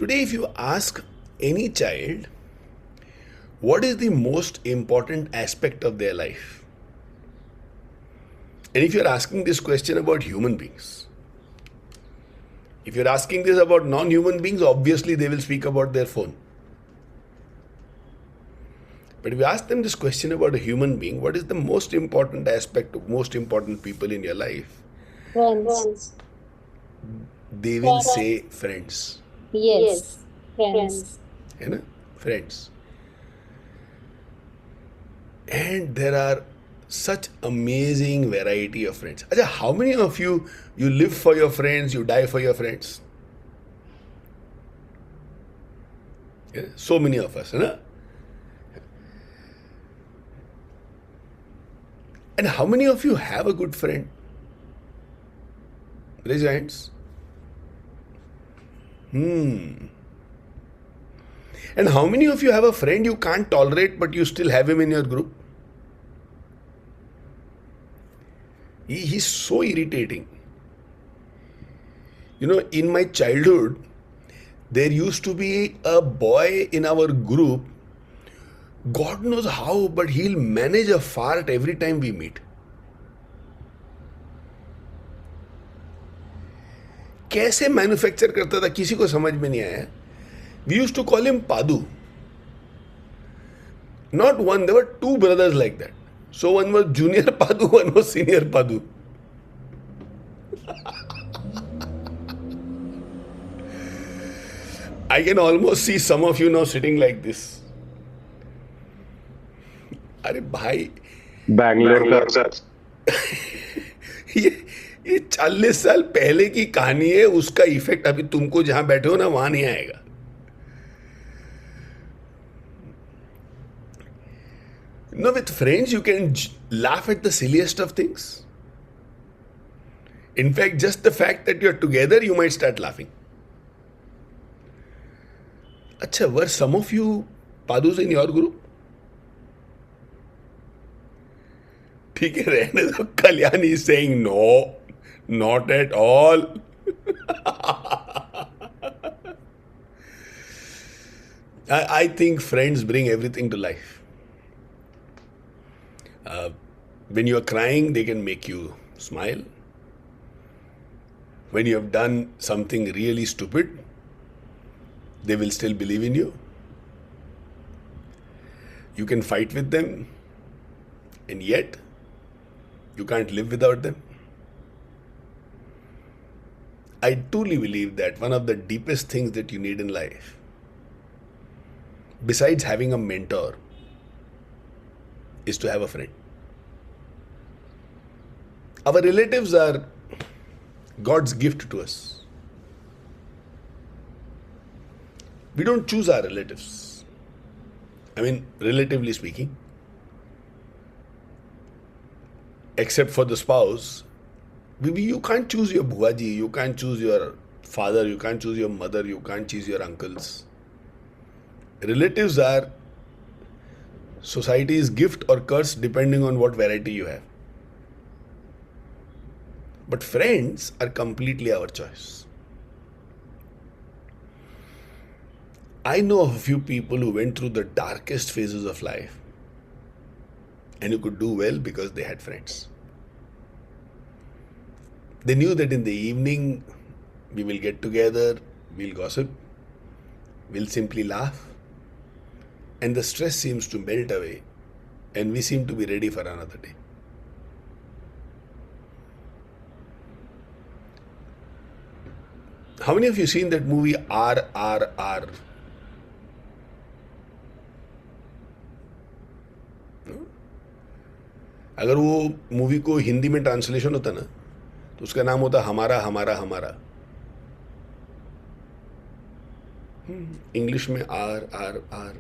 Today, if you ask any child what is the most important aspect of their life, and if you're asking this question about human beings, if you're asking this about non-human beings, obviously they will speak about their phone. But if you ask them this question about a human being, what is the most important aspect of most important people in your life? Friends. They will say friends. Yes. Friends. You know? Friends. And there are such amazing variety of friends. Acha, how many of you live for your friends, you die for your friends? Yeah? So many of us, huh? And how many of you have a good friend? Raise your hands. And how many of you have a friend you can't tolerate but you still have him in your group? He's so irritating. You know, in my childhood, there used to be a boy in our group, God knows how, but he'll manage a fart every time we meet. कैसे manufacture करता था किसी को समझ में नहीं आया. We used to call him Padu. Not one, there were two brothers like that. So one was junior Padu, one was senior Padu. I can almost see some of you now sitting like this. अरे भाई बैंगलोर का ये 40 साल पहले की कहानी है, उसका इफेक्ट अभी तुमको जहां बैठे हो ना वहां नहीं आएगा. No, with friends you can laugh at the silliest of things. In fact, just the fact that you're together, you might start laughing. Acha, were some of you Padus in your group? ठीक है, रहने दो. Kalyani is saying no, not at all. I think friends bring everything to life. When you are crying, they can make you smile. When you have done something really stupid, they will still believe in you. You can fight with them, and yet you can't live without them. I truly believe that one of the deepest things that you need in life, besides having a mentor, is to have a friend. Our relatives are God's gift to us. We don't choose our relatives. I mean, relatively speaking. Except for the spouse, you can't choose your buaji, you can't choose your father, you can't choose your mother, you can't choose your uncles. Relatives are society's gift or curse depending on what variety you have. But friends are completely our choice. I know of a few people who went through the darkest phases of life and who could do well because they had friends. They knew that in the evening we will get together, we'll gossip, we'll simply laugh, and the stress seems to melt away and we seem to be ready for another day. How many of you seen that movie RRR? अगर वो movie को हिंदी में translation होता ना तो उसका नाम होता हमारा हमारा हमारा. इंग्लिश में आर आर आर,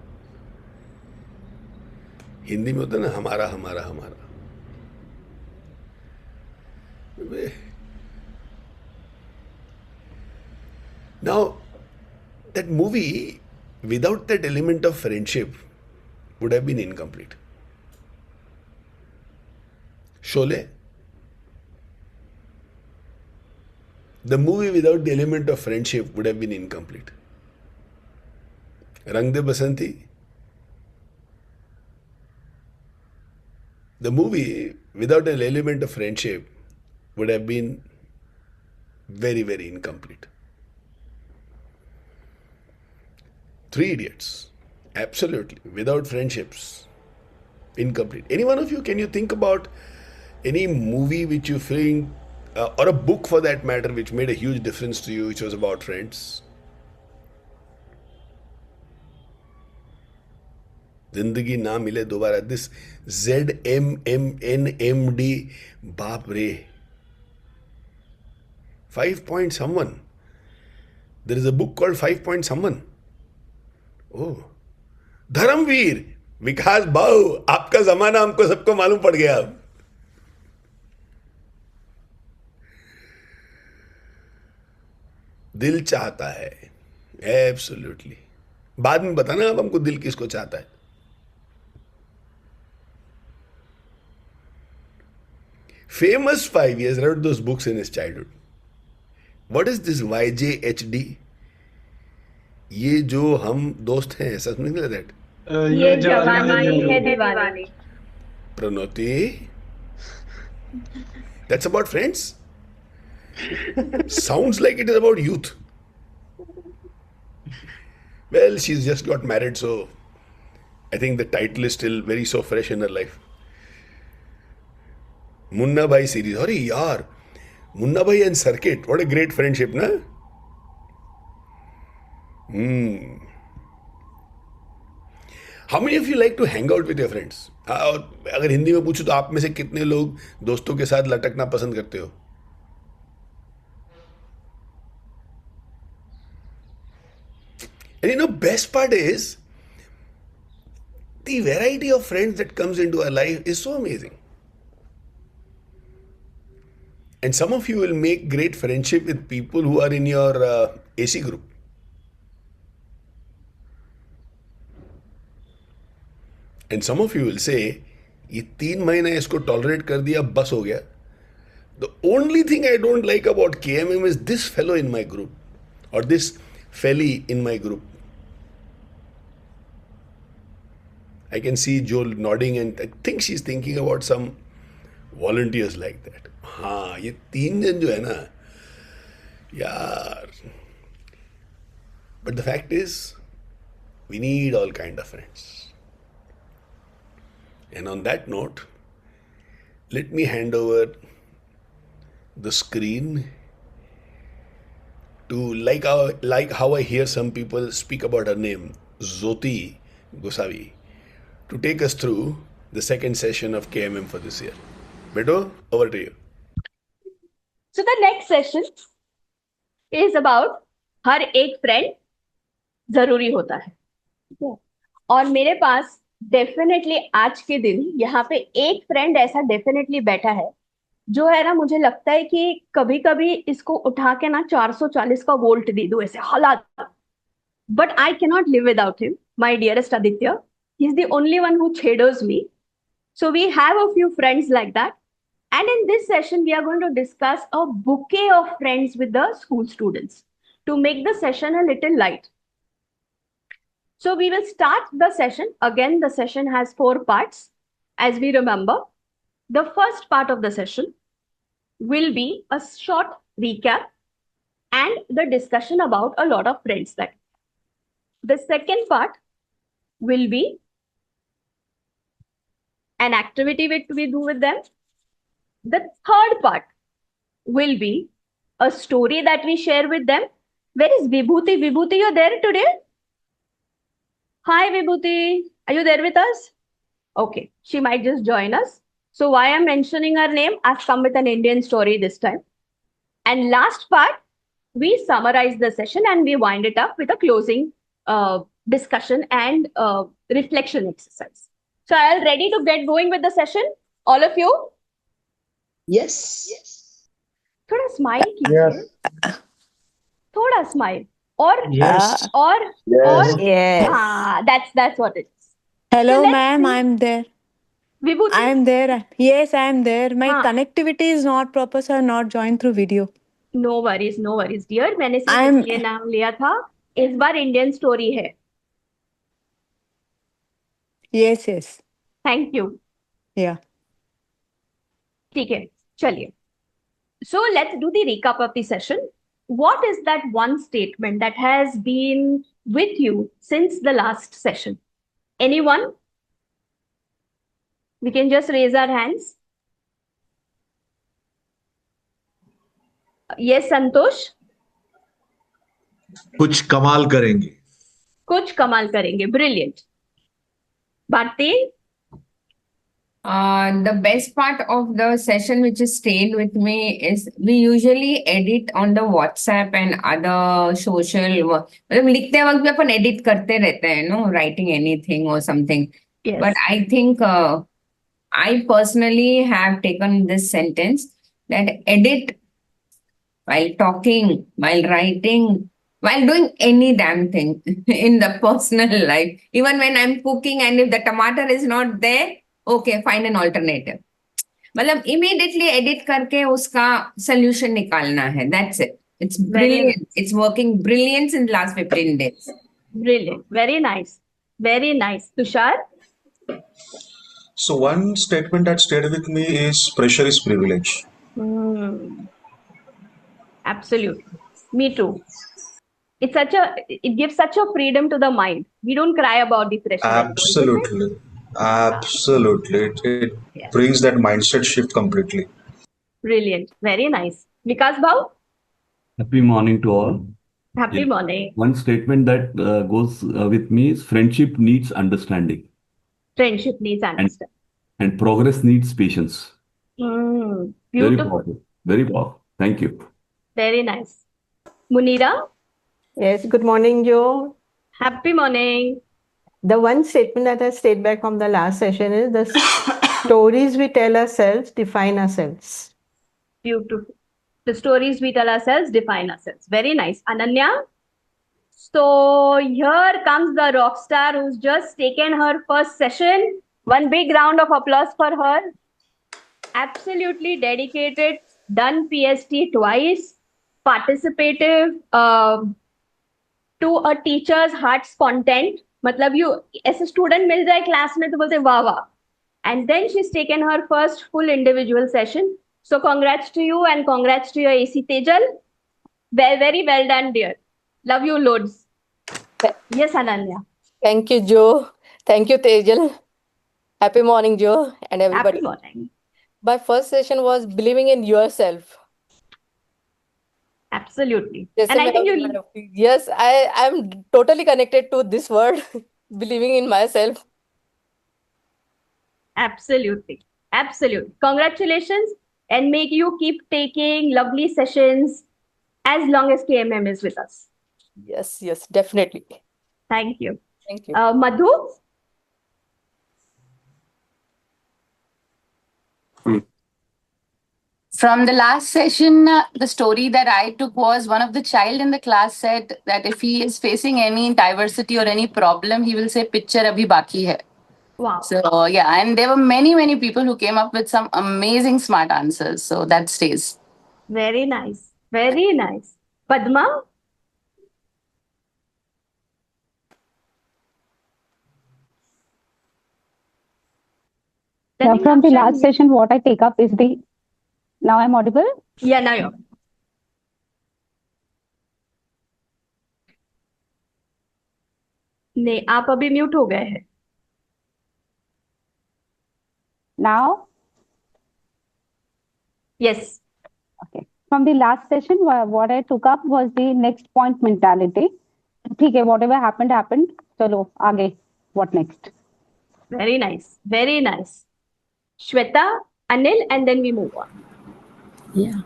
हिंदी में होता ना हमारा हमारा हमारा. Now, that movie, without that element of friendship, would have been incomplete. Sholay, the movie without the element of friendship would have been incomplete. Rang De Basanti. The movie, without an element of friendship, would have been very, very incomplete. Three Idiots. Absolutely. Without friendships, incomplete. Any one of you, can you think about any movie which you think, or a book for that matter, which made a huge difference to you, which was about friends? जिंदगी ना मिले दोबारा. This ZMMNMD, बाप रे. 5 point someone. There is a book called 5 point someone. Oh, Dharmveer, विकास बाऊ, आपका जमाना हमको सबको मालूम पड़ गया अब. दिल चाहता है. एब्सोल्युटली. बाद में बताना अब हमको दिल किसको चाहता है. Famous 5 years wrote those books in his childhood. What is this YJHD? ये जो हम दोस्त हैं, something like that. ये जवानी है दीवानी. Pranoti. That's about friends? Sounds like it is about youth. Well, she's just got married, so I think the title is still very so fresh in her life. Munna Bhai series. Arey yaar, Munna Bhai and Circuit. What a great friendship, na? How many of you like to hang out with your friends? और अगर हिंदी में पूछूं तो आप में से कितने लोग दोस्तों के साथ लटकना पसंद करते हो? And you know, best part is the variety of friends that comes into our life is so amazing. And some of you will make great friendship with people who are in your AC group. And some of you will say, ये 3 महीने इसको tolerate कर दिया, बस हो गया. The only thing I don't like about KMM is this fellow in my group, or this felly in my group. I can see Joel nodding, and I think she's thinking about some volunteers like that. हाँ, ये 3 जन जो है ना, यार. But the fact is, we need all kind of friends. And on that note, let me hand over the screen to like how I hear some people speak about her name, Jyoti Gosavi, to take us through the second session of KMM for this year. Beto, over to you. So the next session is about हर एक friend जरूरी होता है. और मेरे पास definitely आज के दिन यहाँ पे एक फ्रेंड ऐसा डेफिनेटली बैठा है जो है ना, मुझे लगता है कि कभी कभी इसको उठा के ना 440 का वोल्ट दे दो ऐसे हालात. But I cannot live without him, my dearest Aditya. He is the only one who cheers me. So we have a few friends like that. And in this session, we are going to discuss a bouquet of friends with the school students to make the session a little light. So we will start the session. Again, the session has 4 parts. As we remember, the first part of the session will be a short recap and the discussion about a lot of friends. That the second part will be an activity which we do with them. The third part will be a story that we share with them. Where is Vibhuti? Vibhuti, you're there today? Hi, Vibhuti. Are you there with us? Okay, she might just join us. So why I'm mentioning her name? I've come with an Indian story this time. And last part, we summarize the session and we wind it up with a closing discussion and reflection exercise. So are you ready to get going with the session? All of you? Yes. थोड़ा smile कीजिए. थोड़ा smile. और Yes. और Yes. that's what it is. Hello, So let's ma'am. see. I'm there. Vibhuti, I'm there. Yes, I'm there. My हाँ. connectivity is not proper, so I'm not joined through video. No worries, dear. मैंने सिर्फ I'm- इसलिए नाम लिया था. इस बार Indian story है. Yes, yes. Thank you. Yeah. ठीक है, चलिए. So let's do the recap of the session. What is that one statement that has been with you since the last session? Anyone? We can just raise our hands. Yes, Santosh? कुछ कमाल करेंगे. कुछ कमाल करेंगे. Brilliant. Bharti? The best part of the session which has stayed with me is we usually edit on the WhatsApp and other social. मतलब लिखते वक्त भी अपन edit करते रहते हैं, no, writing anything or something. Yes. But I think I personally have taken this sentence that edit while talking, while writing, while doing any damn thing in the personal life. Even when I'm cooking and if the tomato is not there, okay, find an alternative. मतलब immediately edit करके उसका solution निकालना है. That's it. It's brilliant. It's working brilliant in the last 15 days. Brilliant. Very nice. Very nice. Tushar? So one statement that stayed with me is pressure is privilege. Absolutely. Me too. It gives such a freedom to the mind. We don't cry about the pressure anymore, isn't it? Absolutely. Absolutely. It Yeah. brings that mindset shift completely. Brilliant. Very nice. Vikas Bhau? Happy morning to all. Happy Yeah. morning. One statement that goes with me is friendship needs understanding Friendship needs understanding. and progress needs patience. Very Beautiful. powerful. Very powerful. Thank you. Very nice. Munira? Yes, good morning, Joe. Happy morning. The one statement that has stayed back from the last session is the stories we tell ourselves define ourselves. Beautiful. The stories we tell ourselves define ourselves. Very nice. Ananya? So here comes the rock star who's just taken her first session. One big round of applause for her. Absolutely dedicated, done PST twice, participative, to a teacher's heart's content. मतलब you ऐसे student मिल जाए class में तो बोलते वाह वाह. And then she's taken her first full individual session. So congrats to you and congrats to your AC Tejal. Very, very well done, dear. Love you loads. Yes, Ananya. Thank you, Joe. Thank you, Tejal. Happy morning, Joe, and everybody. Happy morning. My first session was believing in yourself. Absolutely. Yes, And I think you... Yes, I'm totally connected to this word, believing in myself. Absolutely. Absolutely. Congratulations, and make you keep taking lovely sessions as long as KMM is with us. Yes, yes, definitely. Thank you. Thank you. Madhu? From the last session, the story that I took was one of the child in the class said that if he is facing any diversity or any problem, he will say, "Picture abhi baki hai." Wow. So yeah, and there were many, many people who came up with some amazing smart answers. So that stays. Very nice. Very nice. Padma? Yeah, from the last session, what I take up is the... Now I'm audible? Yeah, now you're. नहीं, आप अभी mute हो गए हैं. Now? Yes. Okay. From the last session, what I took up was the next point mentality. Okay, whatever happened, happened. Chalo, aage. What next? Very nice. Very nice. Shweta, Anil, and then we move on. Yeah.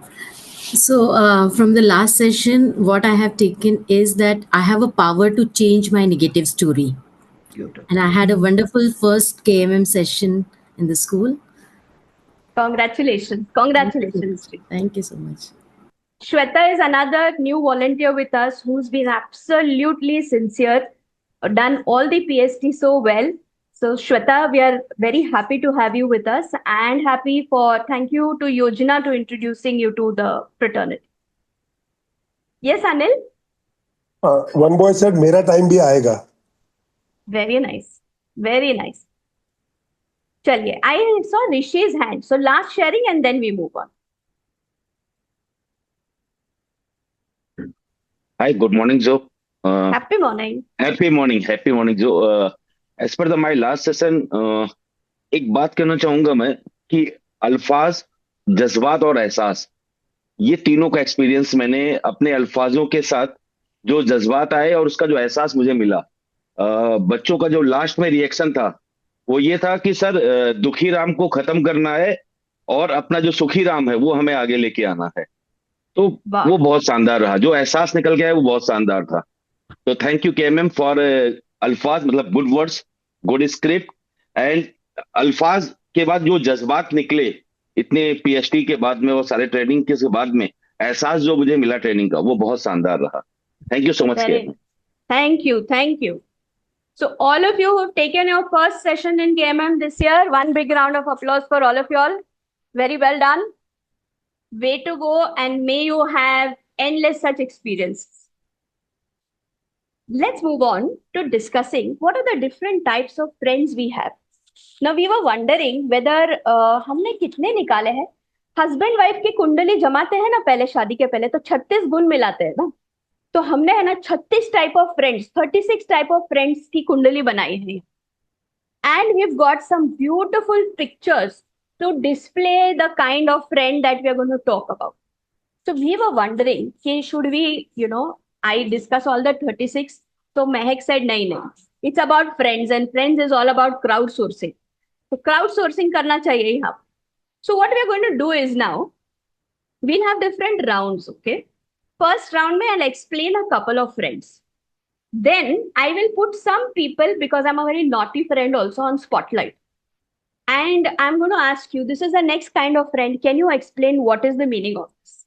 So from the last session, what I have taken is that I have a power to change my negative story. Beautiful. And I had a wonderful first KMM session in the school. Congratulations. Congratulations. Thank you so much. Shweta is another new volunteer with us who's been absolutely sincere, done all the PST so well. So Shweta, we are very happy to have you with us and thank you to Yojana to introducing you to the fraternity. Yes, Anil? One boy said, "Mera time bhi aayega." Very nice. Very nice. चलिए, I saw Rishi's hand. So last sharing and then we move on. Hi, good morning, Joe. Happy morning. Happy morning, Joe. As per my last session, एक बात कहना चाहूंगा मैं कि अल्फाज, जज्बात और एहसास, ये तीनों का एक्सपीरियंस मैंने अपने अल्फाजों के साथ, जो जज्बात आए और उसका जो एहसास मुझे मिला, बच्चों का जो लास्ट में रिएक्शन था वो ये था कि सर दुखी राम को खत्म करना है और अपना जो सुखी राम है वो हमें आगे लेके आना है। तो वो बहुत शानदार रहा, जो एहसास निकल गया है वो बहुत शानदार था। तो थैंक यू केएमएम फॉर अल्फाज, मतलब good words, good script and अल्फाज के बाद जो जज्बात निकले इतने पीएचडी के बाद में और सारे ट्रेनिंग के बाद में एहसास जो मुझे मिला ट्रेनिंग का, वो बहुत शानदार रहा। Thank you so much KMM. Thank you. So all of you who've taken your first session in KMM this year, one big round of applause for all of you all. Very well done. Way to go, and may you have endless such experiences. Let's move on to discussing what are the different types of friends we have. Now we were wondering whether हमने कितने निकाले हैं। Husband wife की कुंडली जमाते हैं ना पहले, शादी के पहले तो 36 गुण मिलाते हैं ना, तो हमने है ना 36 type of friends, 36 type of friends की कुंडली बनाई है। And we have got some beautiful pictures to display the kind of friend that we are going to talk about. So we were wondering, should we, I discuss all the 36. So Mehak said, nahi. It's about friends, and friends is all about crowdsourcing. So crowdsourcing karna chahiye yahan. So what we are going to do is now, we'll have different rounds, okay? First round mein I'll explain a couple of friends. Then I will put some people, because I'm a very naughty friend also, on spotlight. And I'm going to ask you, this is the next kind of friend. Can you explain what is the meaning of this?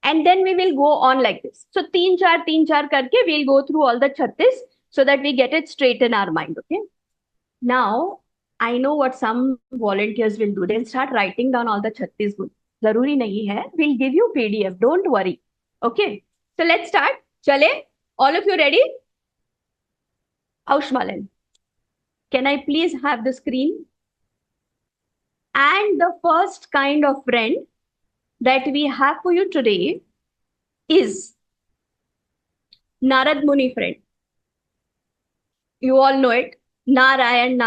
And then we will go on like this. So 3-4 karke, we'll go through all the 36 so that we get it straight in our mind, okay? Now, I know what some volunteers will do. They'll start writing down all the 36 good. Zaroori nahi hai. We'll give you PDF. Don't worry. Okay? So let's start. Chale. All of you ready? Aushmalen. Can I please have the screen? And the first kind of friend that we have for you today is Narad Muni friend. You all know it. Narayan.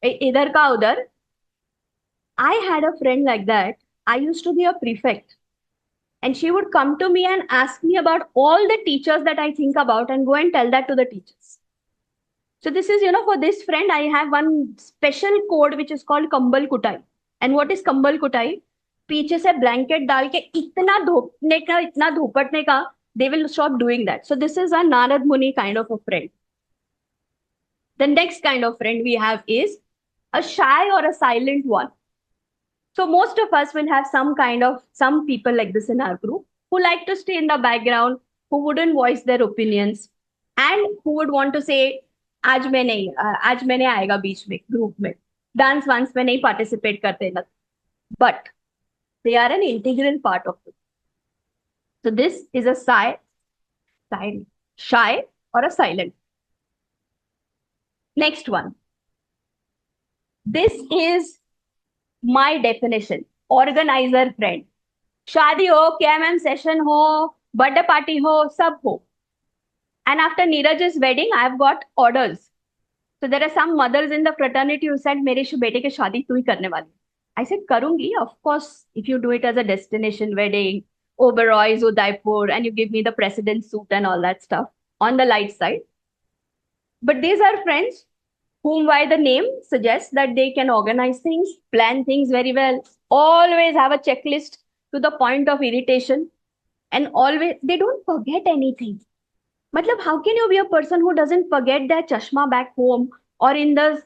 Idhar ka udhar. I had a friend like that. I used to be a prefect. And she would come to me and ask me about all the teachers that I think about and go and tell that to the teachers. So this is, for this friend, I have one special code which is called Kambal Kutai. And what is Kambal Kutai? पीछे से blanket डाल के इतना धोपने का, इतना धोपटने का, they will stop doing that. So this is a Narad Muni kind of a friend. The next kind of friend we have is a shy or a silent one. So most of us will have some people like this in our group who like to stay in the background, who wouldn't voice their opinions, and who would want to say, आज मैं नहीं आएगा बीच में group में, dance वांस में नहीं participate करते ना, but they are an integral part of it. So this is a shy or a silent. Next one. This is my definition. Organizer friend. शादी हो, KMM session हो, birthday party हो, सब हो. And after Neeraj's wedding, I've got orders. So there are some mothers in the fraternity who said, मेरे बेटे की शादी तू ही करने वाली. I said, करूंगी, of course, if you do it as a destination wedding, Oberoi's, Udaipur, and you give me the president's suit and all that stuff on the light side. But these are friends whom, by the name, suggests that they can organize things, plan things very well, always have a checklist to the point of irritation, and always, they don't forget anything. Matlab, how can you be a person who doesn't forget their chashma back home or in the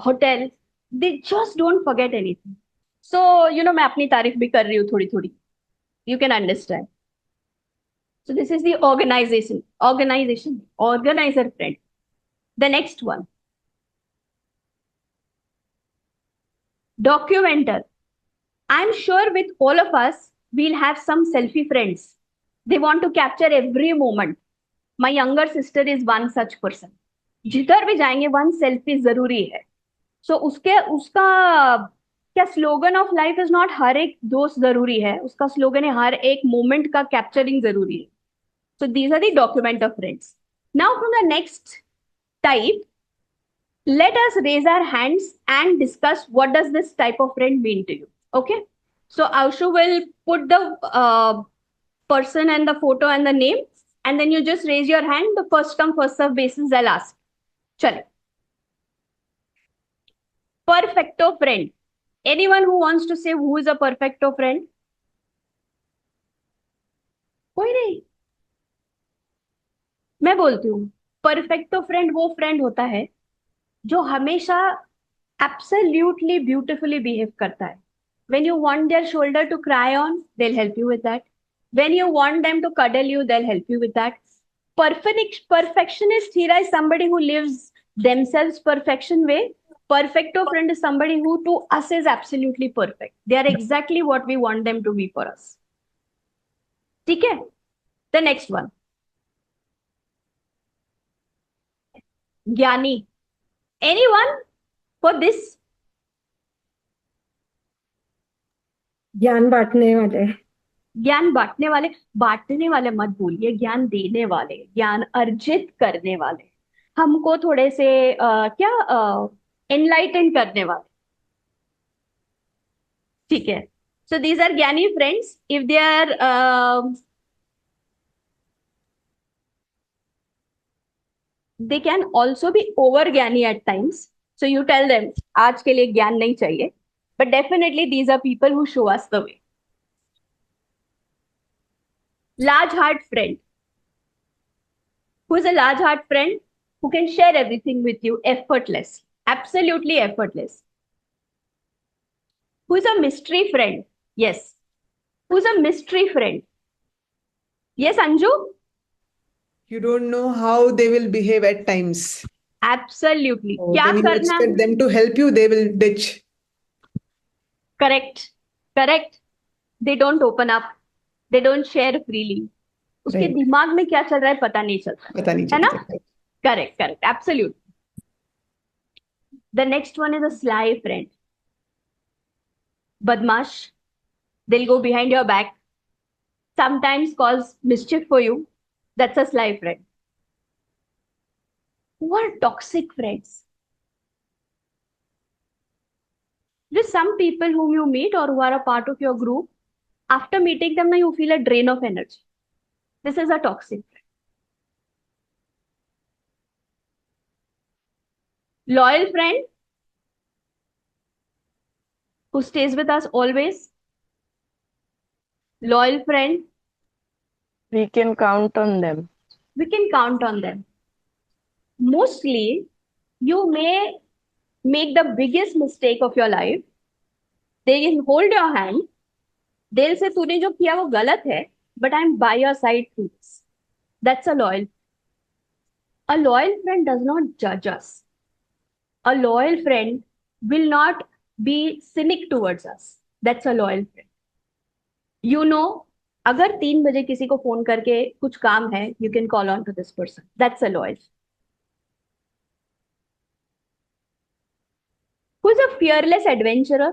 hotel? They just don't forget anything. So, मैं अपनी तारीफ भी कर रही हूँ थोड़ी. You can understand. So this is the organizer friend. The next one. Documenter. I'm sure with all of us, we'll have some selfie friends. They want to capture every moment. My younger sister is one such person. जिधर भी जाएंगे, one selfie जरूरी है. So उसका क्या slogan of life is not हर एक दोस्त जरूरी है, उसका स्लोगन है हर एक मोमेंट का कैप्चरिंग जरूरी है. So these are the document of friends. Now from the next type, let us raise our hands and discuss what does this type of friend mean to you. Okay, so Aushu will put the person and the photo and the name, and then you just raise your hand. The first come first serve basis I'll ask. Chale. Perfecto friend. Anyone who wants to say who is a perfecto friend? कोई नहीं. मैं बोलती हूँ, perfecto friend वो friend होता है जो हमेशा absolutely beautifully behave करता है. When you want their shoulder to cry on, they'll help you with that. When you want them to cuddle you, they'll help you with that. Perfectionist hero is somebody who lives themselves perfection way. Perfecto friend is somebody who to us is absolutely perfect. They are exactly what we want them to be for us. ठीक है? The next one. ज्ञानी. Anyone for this? ज्ञान बांटने वाले. ज्ञान बांटने वाले मत बोलिए, ज्ञान देने वाले, ज्ञान अर्जित करने वाले, हमको थोड़े से क्या एनलाइटन करने वाले. ठीक है. सो दीज आर ज्ञानी friends. If they are they can also be over ज्ञानी at times. So you tell them, आज के लिए ज्ञान नहीं चाहिए. But definitely these are people who show us the way. Large heart friend. Who is a large heart friend? Who can share everything with you effortlessly. Absolutely effortless. Who is a mystery friend? Yes. Who is a mystery friend? Yes, Anju? You don't know how they will behave at times. Absolutely. So क्या when you करना expect है? them to help you, they will ditch. Correct. Correct. They don't open up. They don't share freely. उसके Right. दिमाग में क्या चल रहा है पता नहीं चलता. पता नहीं है ना? चलता. Correct. Correct. Absolutely. The next one is a sly friend. Badmash. They'll go behind your back. Sometimes cause mischief for you. That's a sly friend. Who are toxic friends? There's some people whom you meet or who are a part of your group. After meeting them, now you feel a drain of energy. This is a toxic friend. Loyal friend who stays with us always. Loyal friend. We can count on them. We can count on them. Mostly, you may make the biggest mistake of your life. They can hold your hand. They'll say, तूने जो किया वो गलत है, but I'm by your side through this. That's a loyal. A loyal friend does not judge us. A loyal friend will not be cynic towards us. That's a loyal friend. You know, अगर 3 बजे किसी को phone करके कुछ काम है, you can call on to this person. That's a loyal. Who is a fearless adventurer?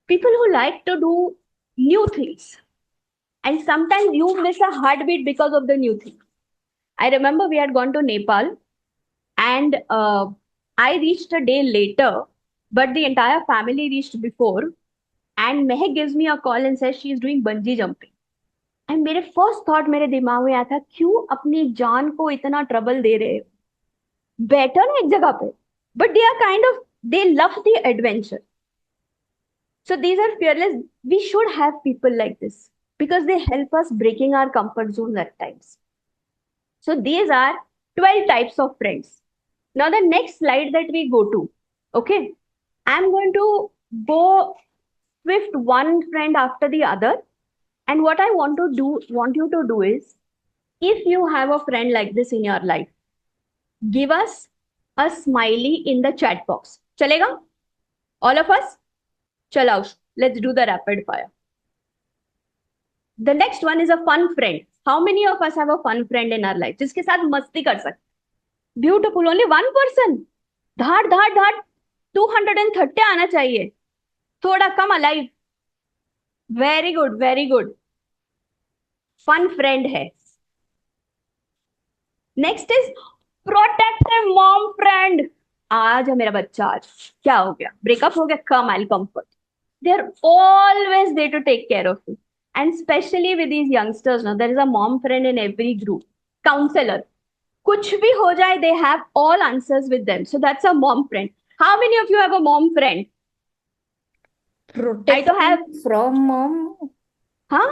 People who like to do new things. And sometimes you miss a heartbeat because of the new thing. I remember we had gone to Nepal and I reached a day later, but the entire family reached before. And Mehak gives me a call and says she is doing bungee jumping. And मेरे first thought मेरे दिमाग में आया था, क्यों अपनी जान को इतना ट्रबल दे रहे हो? बैठो ना एक जगह पे. But they are kind of, they love the adventure. So these are fearless. We should have people like this because they help us breaking our comfort zone at times. So these are 12 types of friends. Now the next slide that we go to, okay, I'm going to go swift one friend after the other. And what I want you to do is, if you have a friend like this in your life, give us a smiley in the chat box. Chalega? All of us? Chalao. Let's do the rapid fire. The next one is a fun friend. How many of us have a fun friend in our life? जिसके साथ मस्ती कर सकते? Beautiful. Only one person. धाड़ धाड़ धाड़ 230 आना चाहिए, थोड़ा कम alive. Very good, very good. Fun friend है. Next is protective mom friend. आज है मेरा बच्चा, आज क्या हो गया, ब्रेकअप हो गया, come I comfort. They are always there to take care of you. And specially with these youngsters, no, there is a mom friend in every group. Counsellor, कुछ भी हो जाए, they have all answers with them. So that's a mom friend. How many of you have a mom friend? I to have from mom. Huh?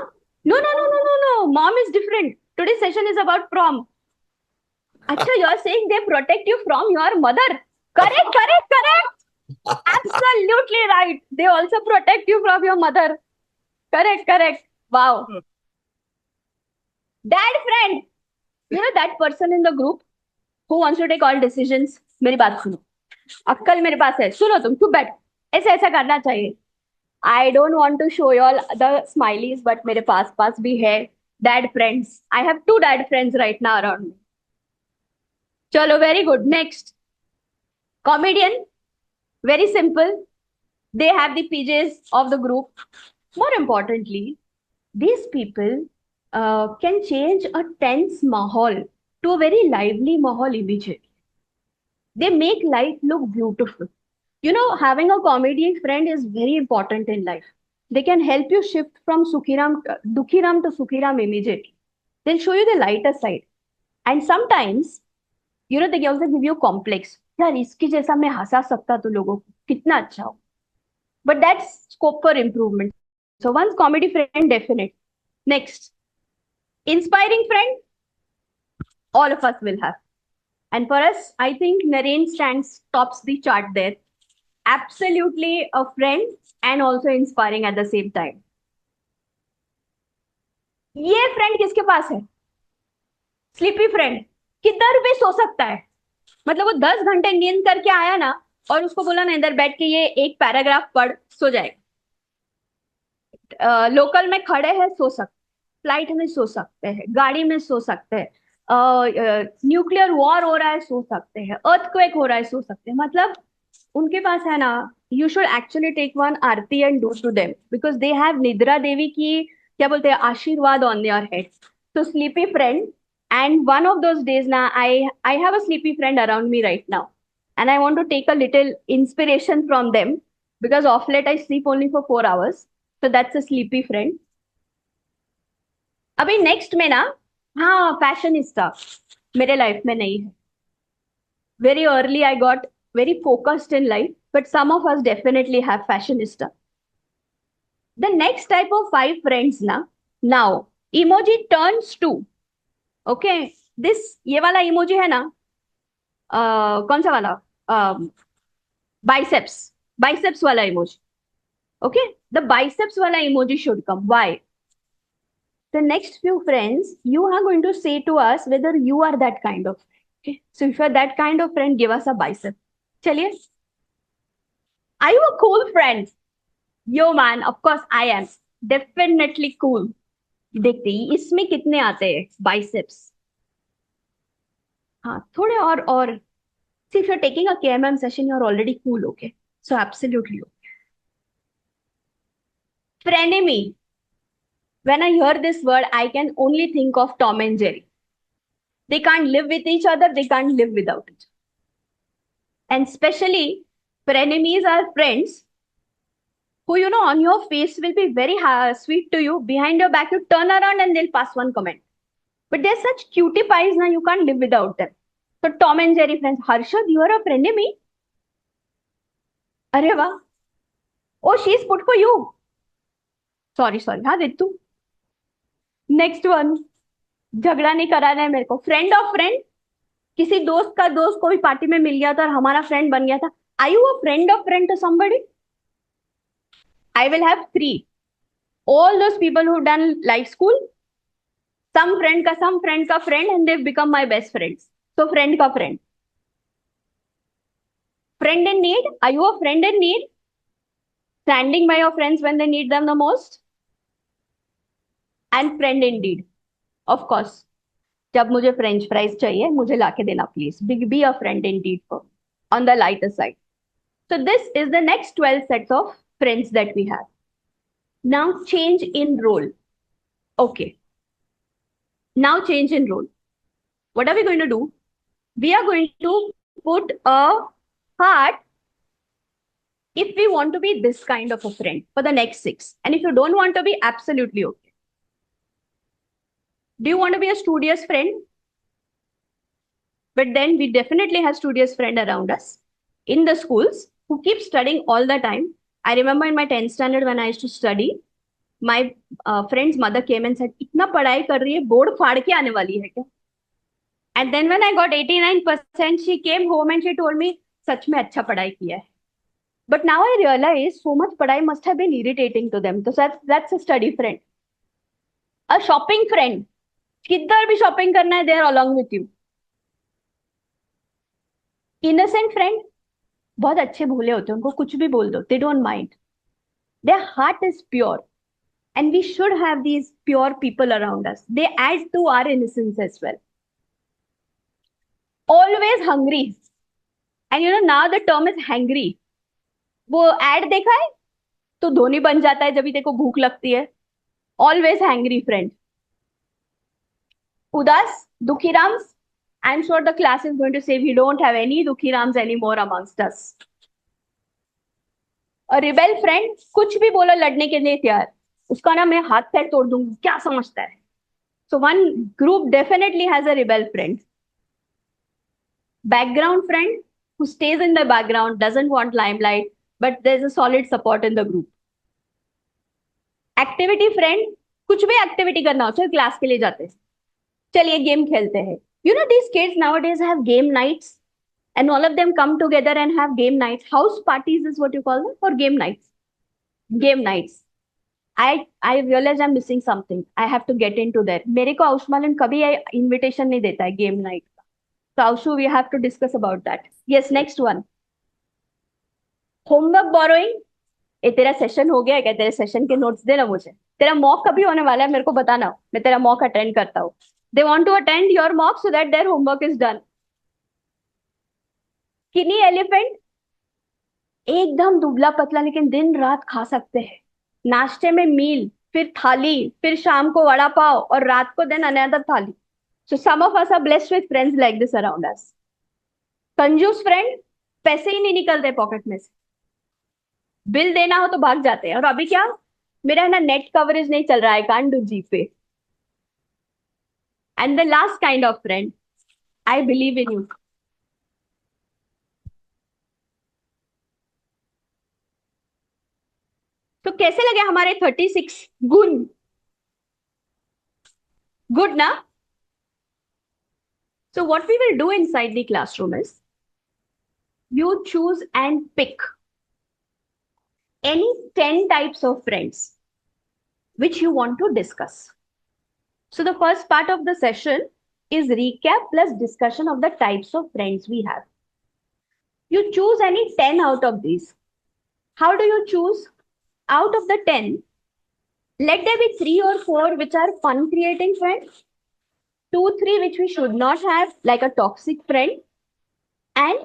No, no, no, no, no, no. Mom is different. Today's session is about from. Acha, you're saying they protect you from your mother. Correct, correct, correct. Absolutely right. They also protect you from your mother. Correct, correct. Wow. Dad friend. You know that person in the group who wants to take all decisions. मेरी बात सुनो, अक्कल मेरे पास है, सुनो, तुम चुप बैठ, ऐसा ऐसा करना चाहिए. I don't want to show you all the smileys, but मेरे पास भी है dad friends. I have 2 dad friends right now around me. चलो, very good. Next, comedian. Very simple. They have the PJs of the group. More importantly, these people can change a tense mahal to a very lively mahal immediately. They make life look beautiful. You know, having a comedian friend is very important in life. They can help you shift from Dukhiram to Sukhiram immediately. They'll show you the lighter side. And sometimes, you know, they also give you complex. यार इसके जैसा मैं हंसा सकता तो लोगों को, कितना अच्छा हो. But that's scope for improvement. So one's comedy friend, definite. Next, inspiring friend, all of us will have. And for us, I think Naren tops the chart there. Absolutely a friend and also inspiring at the same time. ये friend किसके पास है? Sleepy friend. किधर भी सो सकता है. मतलब वो 10 घंटे नींद करके आया ना, और उसको बोला ना इधर बैठ के ये एक पैराग्राफ पढ़, सो जाएगा. लोकल में खड़े हैं, सो सकते, फ्लाइट में सो सकते हैं, गाड़ी में सो सकते हैं, न्यूक्लियर वॉर हो रहा है, सो सकते हैं, अर्थक्वेक हो रहा है, सो सकते हैं. मतलब उनके पास है ना, you should actually take one aarti and do to them, because they have Nidra Devi की, क्या बोलते हैं, ashirwad on their head. So sleepy friend, and one of those days now, I have a sleepy friend around me right now, and I want to take a little inspiration from them, because off late I sleep only for 4 hours. So that's a sleepy friend. अभी next में ना, हाँ, fashionista मेरे life में नहीं है. Very early I got very focused in life, but some of us definitely have fashionista. The next type of 5 friends now emoji turns to. Okay, this ये वाला emoji है ना, कौन सा वाला, biceps वाला emoji. Okay, the biceps वाला emoji should come. Why? The next few friends, you are going to say to us whether you are that kind of friend. Okay, so if you are that kind of friend, give us a bicep. चलिए. Are you a cool friend? Yo man, of course I am. Definitely cool. देखते ही इसमें कितने आते हैं biceps. हाँ, थोड़े और. See, if you're taking a KMM session, you're already cool, okay? So absolutely okay. Frenemy. When I hear this word, I can only think of Tom and Jerry. They can't live with each other. They can't live without each other. And especially, frenemies are friends who, you know, on your face will be very sweet to you. Behind your back, you turn around and they'll pass one comment. But they're such cutie pies now, you can't live without them. So Tom and Jerry friends. Harshad, you are a frenemy? Arey wah. Oh, she's put for you. Sorry. हाँ Ritu. Next one. झगड़ा नहीं कराना है मेरे को. Friend of friend. किसी दोस्त का दोस्त कोई पार्टी में मिल गया था और हमारा फ्रेंड बन गया था. Are you a friend of friend to somebody? I will have 3. All those people who done life school, some friend ka friend, and they've become my best friends. So friend ka friend. Friend in need. Are you a friend in need? Standing by your friends when they need them the most. And friend indeed. Of course. जब मुझे French fries चाहिए, मुझे लाके देना please. Be a friend indeed for me. on the lighter side. So this is the next 12 sets of friends that we have. Now change in role. Okay. Now change in role. What are we going to do? We are going to put a heart if we want to be this kind of a friend for the next 6. And if you don't want to be, absolutely okay. Do you want to be a studious friend? But then we definitely have studious friend around us in the schools who keep studying all the time. I remember in my 10th standard when I used to study, my friend's mother came and said, "इतना पढ़ाई कर रही है, board फाड़ के आने वाली है क्या?" And then when I got 89%, she came home and she told me, "सच में अच्छा पढ़ाई किया है." But now I realize so much padai must have been irritating to them. So that's a study friend. A shopping friend. किधर भी shopping करना है, they are along with you. Innocent friend. बहुत अच्छे भोले होते हैं, उनको कुछ भी बोल दो, they don't mind. Their heart is pure. And we should have these pure people around us. They add to our innocence as well. Always hungry. And you know, now the term is hangry. वो add देखा है तो धोनी बन जाता है जब भी देखो भूख लगती है. Always hangry friend. Udas, Dukhirams. I'm sure the class is going to say we don't have any Dukhirams anymore amongst us. A rebel friend, कुछ भी बोलो लड़ने के लिए तैयार. उसका ना मैं हाथ पैर तोड़ दूंगी, क्या समझता है? So one group definitely has a rebel friend. Background friend who stays in the background, doesn't want limelight, but there's a solid support in the group. Activity friend, कुछ भी activity करना हो, चल क्लास के लिए जाते हैं, चलिए गेम खेलते हैं. You know, these kids nowadays have game nights and all of them come together and have game nights. House parties is what you call them, or game nights. Game nights. I realize I'm missing something. I have to get into that. मेरे को आउशमालन कभी invitation नहीं देता है game night. So Aushu, we have to discuss about that. Yes, next one. Homework borrowing. ए तेरा session हो गया क्या? तेरे सेशन के नोट्स देना मुझे. तेरा मॉक कभी होने वाला है, मेरे को बताना, मैं तेरा मॉक अटेंड करता हूँ. They want to attend your mock so that their homework is done. Skinny elephant. एकदम दुबला पतला लेकिन दिन रात खा सकते हैं. नाश्ते में मील, फिर थाली, फिर शाम को वड़ा पाव और रात को देन अनदर थाली. So some of us are blessed with friends like this around us. कंजूस फ्रेंड, पैसे ही नहीं निकलते पॉकेट में से. बिल देना हो तो भाग जाते हैं. और अभी क्या, मेरा ना नेट कवरेज नहीं चल रहा है, can't do GPay. And the last kind of friend, I believe in you. तो कैसे लगे हमारे 36 गुण? Good ना? So what we will do inside the classroom is, you choose and pick any 10 types of friends which you want to discuss. So the first part of the session is recap plus discussion of the types of friends we have. You choose any 10 out of these. How do you choose? Out of the 10, let there be 3 or 4 which are fun creating friends, 2, 3 which we should not have, like a toxic friend, and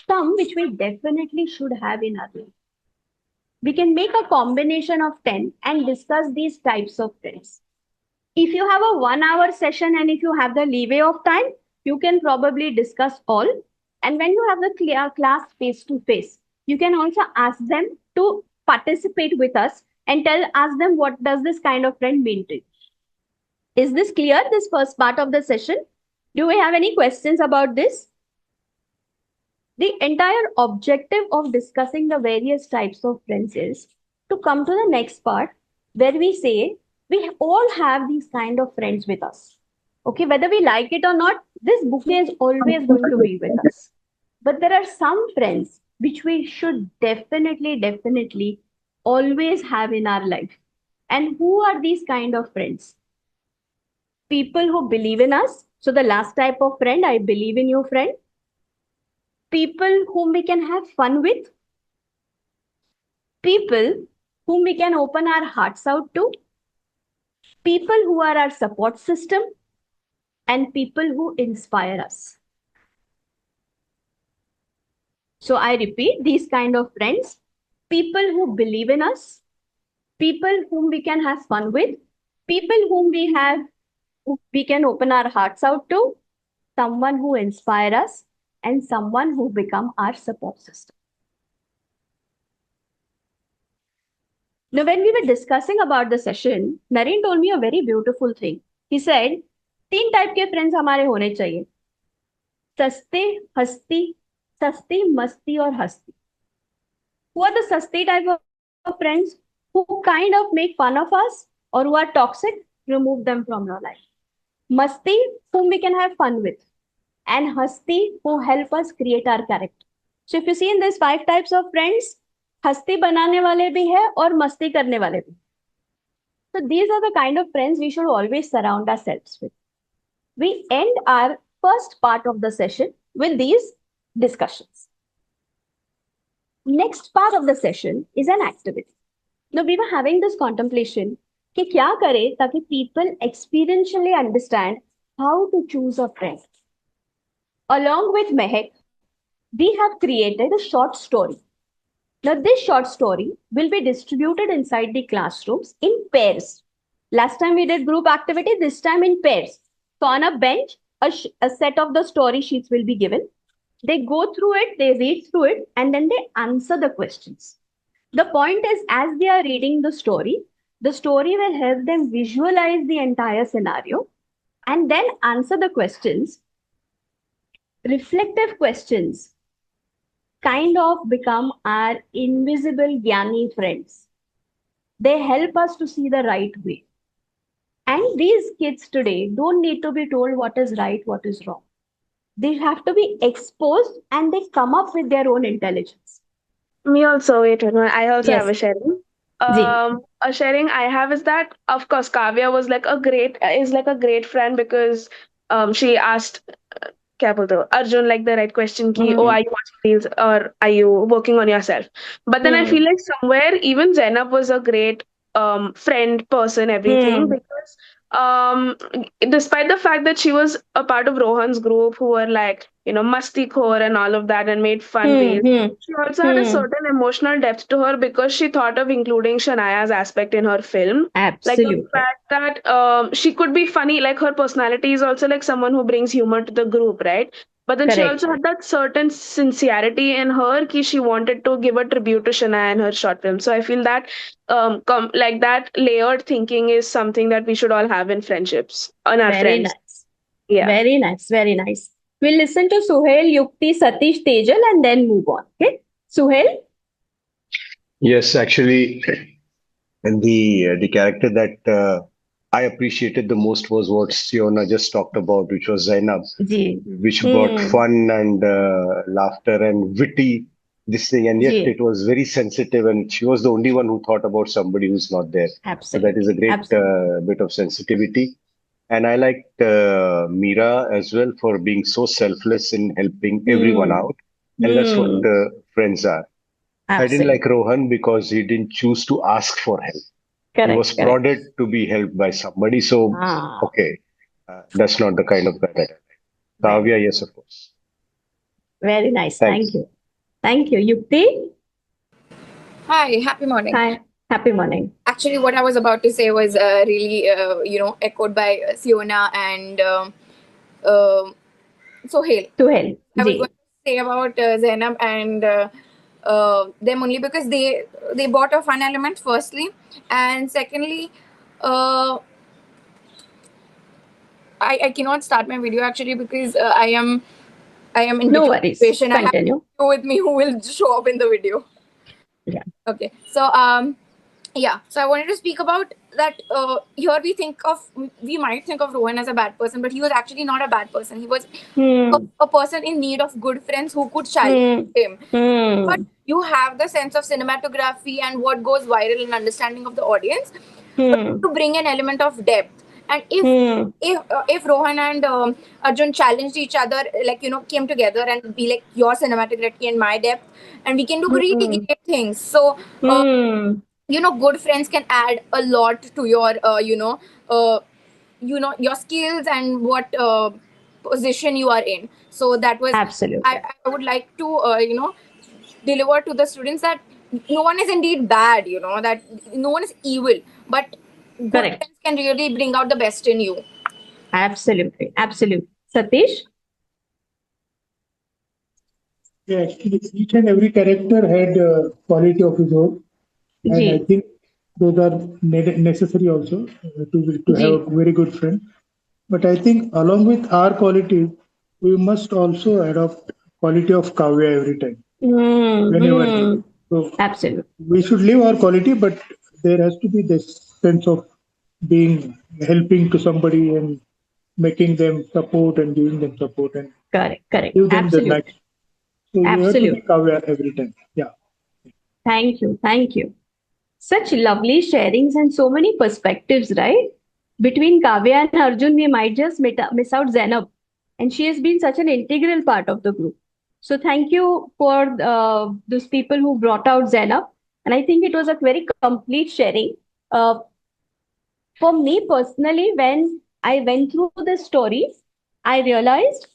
some which we definitely should have in our life. We can make a combination of 10 and discuss these types of friends. If you have a 1-hour session and if you have the leeway of time, you can probably discuss all. And when you have the class face to face, you can also ask them to participate with us and ask them what does this kind of friend mean to you. Is this clear, this first part of the session? Do we have any questions about this? The entire objective of discussing the various types of friends is to come to the next part where we say we all have these kind of friends with us. Okay, whether we like it or not, this bouquet is always going to be with us. But there are some friends which we should definitely always have in our life. And who are these kind of friends? People who believe in us. So the last type of friend, I believe in you friend. People whom we can have fun with. People whom we can open our hearts out to. People who are our support system. And people who inspire us. So I repeat, these kind of friends, people who believe in us, people whom we can have fun with, people whom we can open our hearts out to, someone who inspire us, and someone who become our support system. Now, when we were discussing about the session, Naren told me a very beautiful thing. He said, 3 type के friends हमारे होने चाहिए, सस्ते, हस्ती, सस्ती, मस्ती और हस्ती. Who are the sasti type of friends? Who kind of make fun of us or who are toxic? Remove them from your life. Masti, whom we can have fun with, and hasti, who help us create our character. So if you see in these 5 types of friends, hasti banane wale bhi hai aur masti karne wale bhi. So these are the kind of friends we should always surround ourselves with. We end our first part of the session with these discussions. Next part of the session is an activity. Now we were having this contemplation कि क्या करें ताकि people experientially understand how to choose a friend. Along with Mehak, we have created a short story. Now this short story will be distributed inside the classrooms in pairs. Last time we did group activity, this time in pairs. So on a bench, a set of the story sheets will be given. They go through it, they read through it, and then they answer the questions. The point is, as they are reading the story will help them visualize the entire scenario and then answer the questions. Reflective questions kind of become our invisible Gyani friends. They help us to see the right way. And these kids today don't need to be told what is right, what is wrong. They have to be exposed and they come up with their own intelligence. Me also, wait, I also Yes. have a sharing. Ji. A sharing I have is that, of course, Kavya was like a great friend because she asked क्या बोलते हो Arjun like the right question ki oh are you watching reels or are you working on yourself, but then I feel like somewhere even Zainab was a great friend, person, everything, because despite the fact that she was a part of Rohan's group who were like masti khor and all of that and made fun reels, she also had a certain emotional depth to her because she thought of including Shania's aspect in her film. Absolutely. Like the fact that she could be funny, like her personality is also like someone who brings humor to the group, right? But then she Correct. also had that certain sincerity in her ki she wanted to give a tribute to Shania in her short film. So I feel that like that layered thinking is something that we should all have in friendships, on our Very friends. nice. Yeah. Very nice. Very nice. We'll listen to Suhail, Yukti, Satish, Tejal and then move on. Okay. Suhail? Yes, actually, and the character that I appreciated the most was what Siona just talked about, which was Zainab, Ji. which brought fun and laughter and witty this thing, and yet Ji. it was very sensitive, and she was the only one who thought about somebody who's not there. So that is a great bit of sensitivity. And I liked Meera as well for being so selfless in helping everyone out, and that's what friends are. I didn't like Rohan because he didn't choose to ask for help. Correct, He was correct. prodded to be helped by somebody. So, okay, that's not the kind of guy that I like. Kavya, yes, of course. Very nice. Thanks. Thank you. Thank you. Yukti? Hi, happy morning. Hi. Happy morning. Actually, what I was about to say was really, echoed by Siona and Sohail. Suhail. I was Ji. going to say about Zainab and them only because they bought a fun element firstly, and secondly, I cannot start my video actually because I am in No between worries. situation. I have Continue. you with me who will show up in the video. Yeah. Okay. So yeah. So I wanted to speak about that. Here we might think of Rohan as a bad person, but he was actually not a bad person. He was a person in need of good friends who could challenge him. But you have the sense of cinematography and what goes viral and understanding of the audience to bring an element of depth. And if Rohan and Arjun challenged each other, like came together and be like your cinematography and my depth, and we can do really great things. So good friends can add a lot to your your skills and what position you are in. So that was absolutely. I would like to deliver to the students that no one is indeed bad, you know, that no one is evil, but good Correct. friends can really bring out the best in you. Absolutely. Absolutely. Satish? Yeah, actually, each and every character had a quality of his own, and I Ji. think those are necessary also to have Ji. a very good friend. But I think along with our quality, we must also adopt quality of Kavya every time, whenever. So Absolutely. we should live our quality, but there has to be this sense of being helping to somebody and making them support and giving them support and Correct. Correct. give them the Absolutely. max. So you have to be Absolutely. Kavya every time. Yeah. Thank you. Thank you. Such lovely sharings and so many perspectives, right? Between Kavya and Arjun, we might just miss out Zainab. And she has been such an integral part of the group. So thank you for those people who brought out Zainab. And I think it was a very complete sharing. Uh, for me personally, when I went through this story, I realized,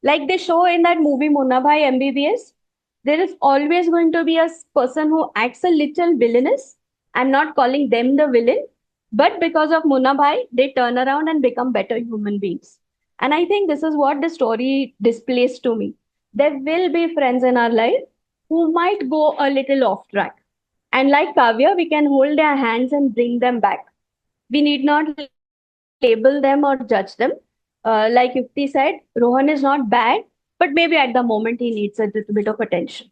like they show in that movie Munna Bhai MBBS, there is always going to be a person who acts a little villainous. I'm not calling them the villain, but because of Munna Bhai, they turn around and become better human beings. And I think this is what the story displays to me. There will be friends in our life who might go a little off track. And like Kavya, we can hold their hands and bring them back. We need not label them or judge them. Like Yukti said, Rohan is not bad, but maybe at the moment he needs a little bit of attention.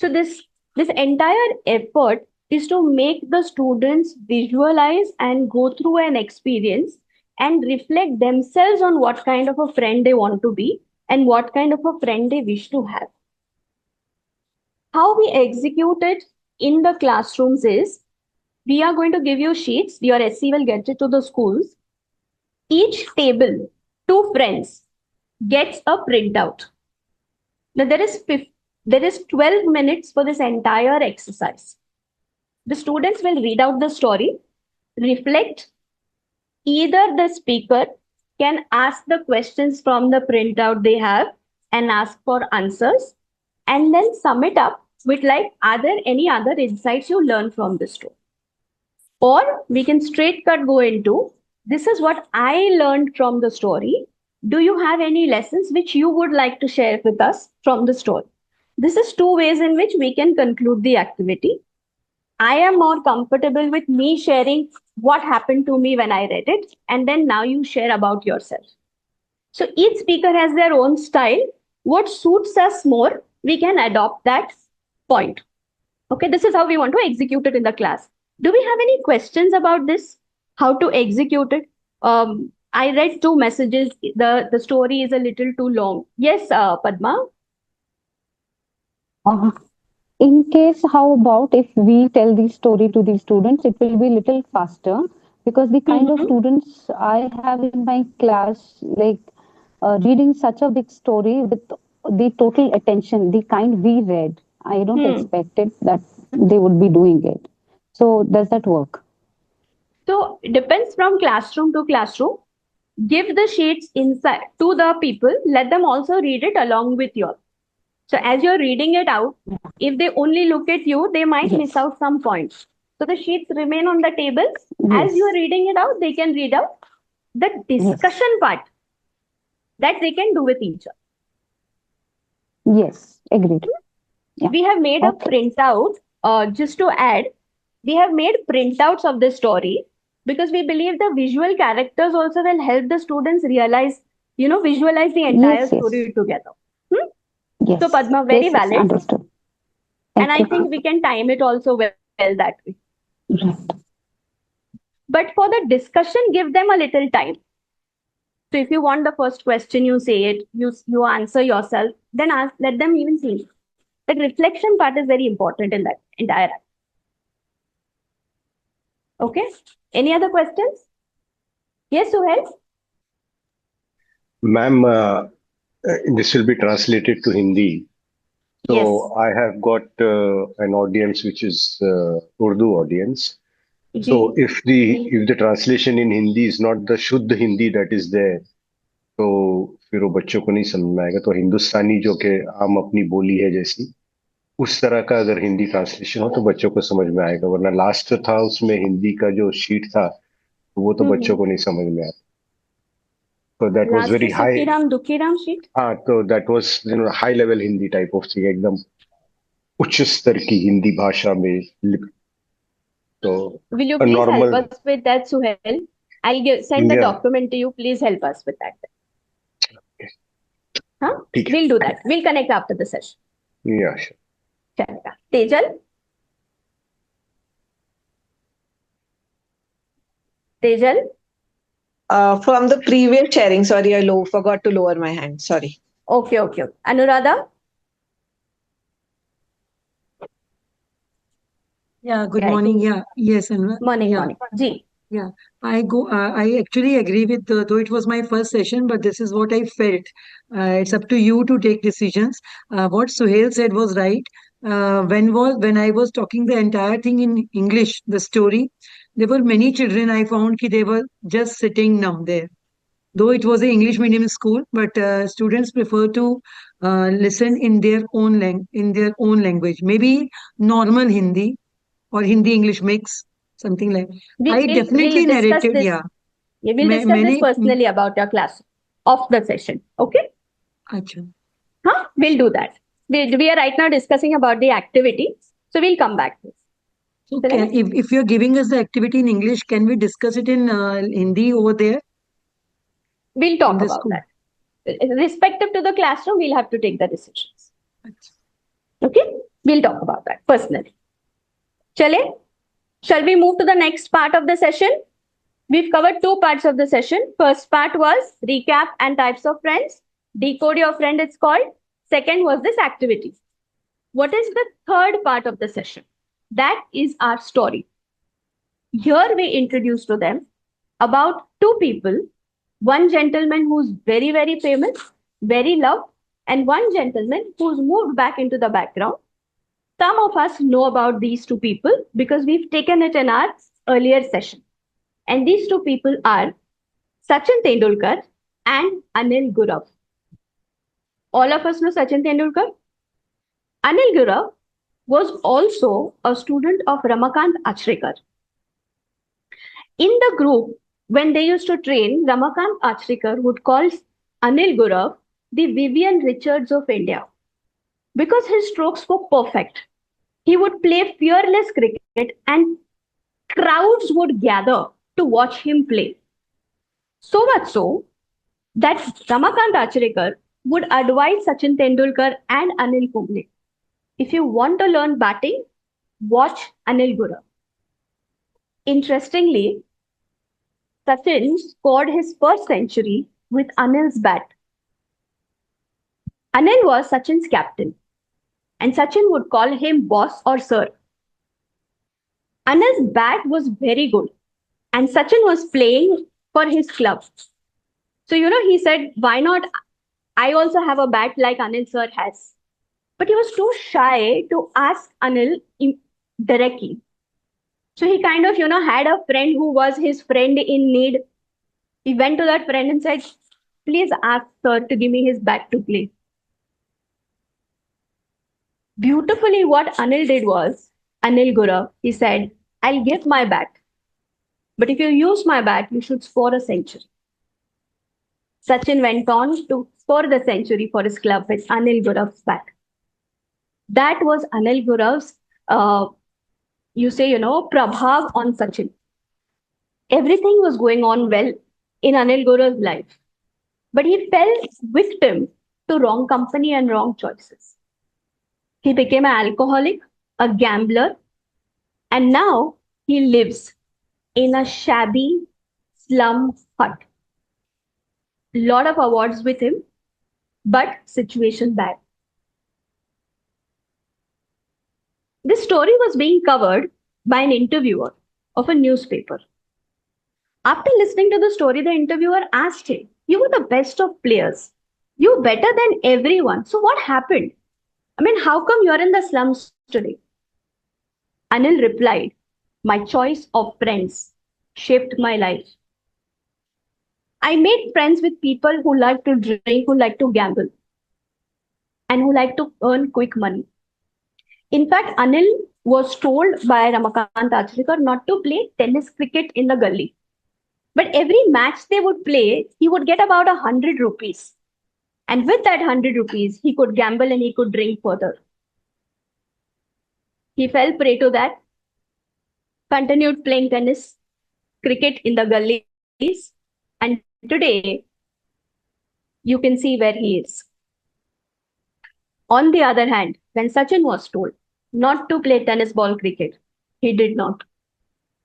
So this entire effort is to make the students visualize and go through an experience and reflect themselves on what kind of a friend they want to be and what kind of a friend they wish to have. How we execute it in the classrooms is, we are going to give you sheets. Your SC will get it to the schools. Each table, 2 friends, gets a printout. Now there is 12 minutes for this entire exercise. The students will read out the story, reflect. Either the speaker can ask the questions from the printout they have and ask for answers, and then sum it up with like, are there any other insights you learned from the story? Or we can straight cut go into, this is what I learned from the story. Do you have any lessons which you would like to share with us from the story? This is 2 ways in which we can conclude the activity. I am more comfortable with me sharing what happened to me when I read it, and then now you share about yourself. So each speaker has their own style. What suits us more, we can adopt that point. Okay, this is how we want to execute it in the class. Do we have any questions about this? How to execute it? I read 2 messages. The story is a little too long. Yes, Padma? In case, how about if we tell the story to the students, it will be little faster, because the kind of students I have in my class, like reading such a big story with the total attention, the kind we read, I don't expect it that they would be doing it. So does that work? So it depends from classroom to classroom. Give the sheets inside to the people. Let them also read it along with you. So as you're reading it out, if they only look at you, they might miss out some points. So the sheets remain on the tables. As you're reading it out, they can read out the discussion part that they can do with each other. Yes, agreed. We have made a printout, just to add, we have made printouts of this story because we believe the visual characters also will help the students realize, visualize the entire story together. Yes. So Padma, very Yes, valid. understood. And I think we can time it also well that way. But for the discussion, give them a little time. So if you want the first question, you say it, you answer yourself, then let them even see. The reflection part is very important in that entire act. Okay. Any other questions? Yes, Suhail? Ma'am, this will be translated to Hindi. So I have got an audience which is Urdu audience. So if the translation in Hindi is not the Shuddh Hindi that is there, तो फिर वो बच्चों को नहीं समझ में आएगा. तो हिंदुस्तानी जो कि आम अपनी बोली है जैसी उस तरह का अगर हिंदी ट्रांसलेशन हो तो बच्चों को समझ में आएगा, वरना लास्ट जो था उसमें हिंदी का जो शीट था वो तो बच्चों को नहीं समझ में आया। तो that was last very high. Sukhiram Dukhiram sheet. हाँ, तो that was high level Hindi type of thing, एकदम उच्च स्तर की हिंदी भाषा में तो Will you please help normal. us with that, Suhail? Send the या document to you. Please help us with that. Huh? ठीक We'll do that. We'll connect after the session. है, या चलेगा. Tejal. Tejal. From the previous sharing, sorry, I forgot to lower my hand. Sorry. Okay, okay. Anuradha. Yeah, good Yeah, I morning. think- Yeah, yes, and Morning, yeah, morning. Ji. yeah. I actually agree with, though it was my first session, but this is what I felt. It's up to you to take decisions. What Suhail said was right. When I was talking the entire thing in English, the story, there were many children I found ki they were just sitting numb there. Though it was an English medium school, but students prefer to listen in their own language. Maybe normal Hindi or Hindi English mix, something like. I definitely We'll discuss narrated, this. yeah. Yeah, we'll discuss this personally about your class of the session. Okay? Acha. Huh? We'll do that. We are right now discussing about the activity. So we'll come back to this. Okay, if you're giving us the activity in English, can we discuss it in Hindi over there? We'll talk the about school. that. Respective to the classroom, we'll have to take the decisions. Okay? We'll talk about that personally. Chale? Shall we move to the next part of the session? We've covered two parts of the session. First part was recap and types of friends. Decode your friend, it's called. Second was this activity. What is the third part of the session? That is our story. Here we introduce to them about two people, one gentleman who's very, very famous, very loved, and one gentleman who's moved back into the background. Some of us know about these two people because we've taken it in our earlier session. And these two people are Sachin Tendulkar and Anil Gurav. All of us know Sachin Tendulkar. Anil Gurav was also a student of Ramakant Achrekar. In the group, when they used to train, Ramakant Achrekar would call Anil Gurav the Vivian Richards of India because his strokes were perfect. He would play fearless cricket and crowds would gather to watch him play. So much so that Ramakant Achrekar would advise Sachin Tendulkar and Anil Kumble. If you want to learn batting, watch Anil Gurav. Interestingly, Sachin scored his first century with Anil's bat. Anil was Sachin's captain, and Sachin would call him boss or sir. Anil's bat was very good, and Sachin was playing for his club. So, he said, why not? I also have a bat like Anil sir has. But he was too shy to ask Anil directly. So he kind of, had a friend who was his friend in need. He went to that friend and said, please ask sir to give me his bat to play. Beautifully, what Anil did was, Anil Gurav, he said, I'll give my bat. But if you use my bat, you should score a century. Sachin went on to score the century for his club with Anil Gurav's bat. That was Anil Gurav's, prabhav on Sachin. Everything was going on well in Anil Gurav's life. But he fell victim to wrong company and wrong choices. He became an alcoholic, a gambler, and now he lives in a shabby slum hut. Lot of awards with him, but situation bad. This story was being covered by an interviewer of a newspaper. After listening to the story, the interviewer asked him, you were the best of players. You were better than everyone. So what happened? How come you're in the slums today? Anil replied, my choice of friends shaped my life. I made friends with people who like to drink, who like to gamble, and who like to earn quick money. In fact, Anil was told by Ramakant Achrekar not to play tennis cricket in the gully. But every match they would play, he would get about 100 rupees. And with that 100 rupees, he could gamble and he could drink further. He fell prey to that, continued playing tennis, cricket in the gullies, and today you can see where he is. On the other hand, when Sachin was told not to play tennis ball cricket, he did not.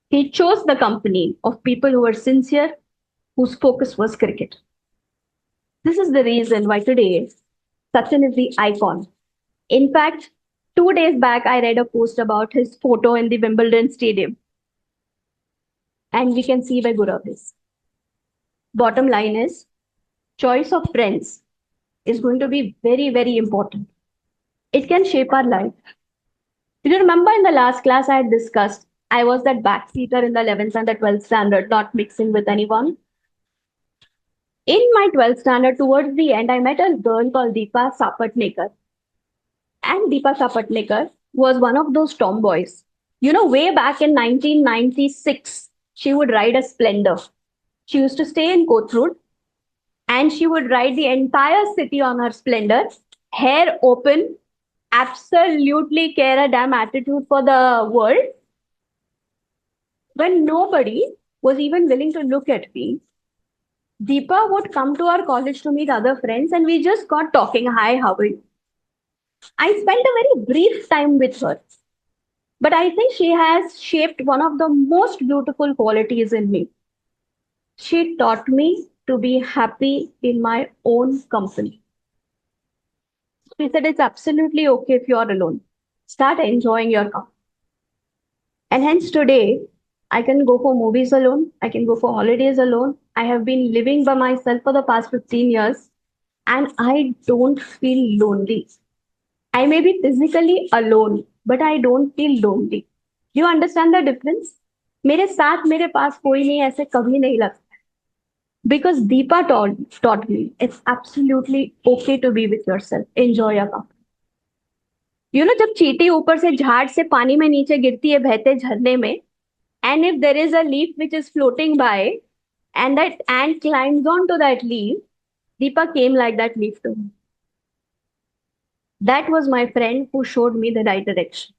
He chose the company of people who were sincere, whose focus was cricket. This is the reason why today Sachin is the icon. In fact, 2 days back, I read a post about his photo in the Wimbledon Stadium. And we can see where Gaurav is. Bottom line is, choice of friends is going to be very, very important. It can shape our life. Do you remember in the last class I had discussed, I was that backseater in the 11th and the 12th standard, not mixing with anyone. In my 12th standard, towards the end, I met a girl called Deepa Sapatnekar. And Deepa Sapatnekar was one of those tomboys. You know, way back in 1996, she would ride a Splendor. She used to stay in Kothurud and she would ride the entire city on her Splendor, hair open, absolutely care a damn attitude for the world. When nobody was even willing to look at me, Deepa would come to our college to meet other friends and we just got talking. Hi, how are you? I spent a very brief time with her. But I think she has shaped one of the most beautiful qualities in me. She taught me to be happy in my own company. She said it's absolutely okay if you're alone. Start enjoying your company. And hence today, I can go for movies alone. I can go for holidays alone. I have been living by myself for the past 15 years and I don't feel lonely. I may be physically alone, but I don't feel lonely. Do you understand the difference? मेरे साथ मेरे पास कोई नहीं ऐसे कभी नहीं लगता. Because Deepa taught me it's absolutely okay to be with yourself. Enjoy your company. You know, जब चींटी ऊपर से झाड़ से पानी में नीचे गिरती है बहते झरने में, and if there is a leaf which is floating by, and that ant climbs onto that leaf, Deepa came like that leaf to me. That was my friend who showed me the right direction.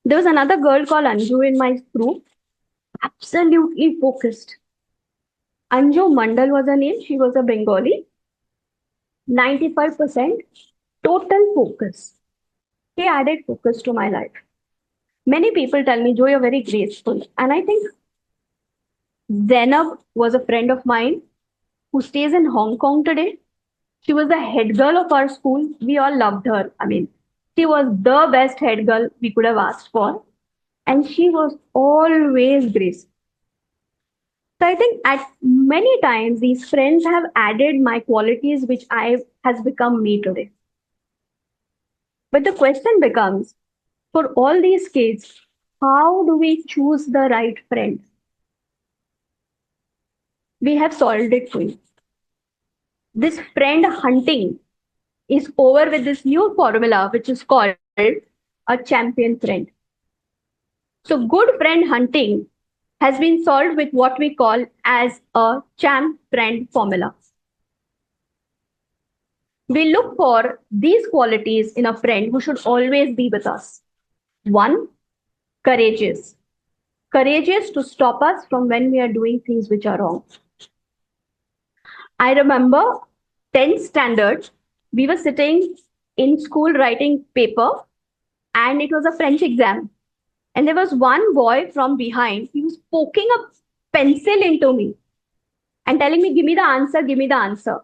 There was another girl called Anju in my group, absolutely focused. Anju Mandal was her name. She was a Bengali. 95% total focus. She added focus to my life. Many people tell me, Jo, you're very graceful. And I think Zainab was a friend of mine who stays in Hong Kong today. She was the head girl of our school. We all loved her. I mean, she was the best head girl we could have asked for. And she was always graceful. So I think at many times these friends have added my qualities which has become me today. But the question becomes, for all these kids, how do we choose the right friend? We have solved it for you. This friend hunting is over with this new formula which is called a champion friend. So good friend hunting has been solved with what we call as a champ friend formula. We look for these qualities in a friend who should always be with us. 1, courageous. Courageous to stop us from when we are doing things which are wrong. I remember 10th standard, we were sitting in school writing paper and it was a French exam. And there was one boy from behind, he was poking a pencil into me and telling me, give me the answer, give me the answer.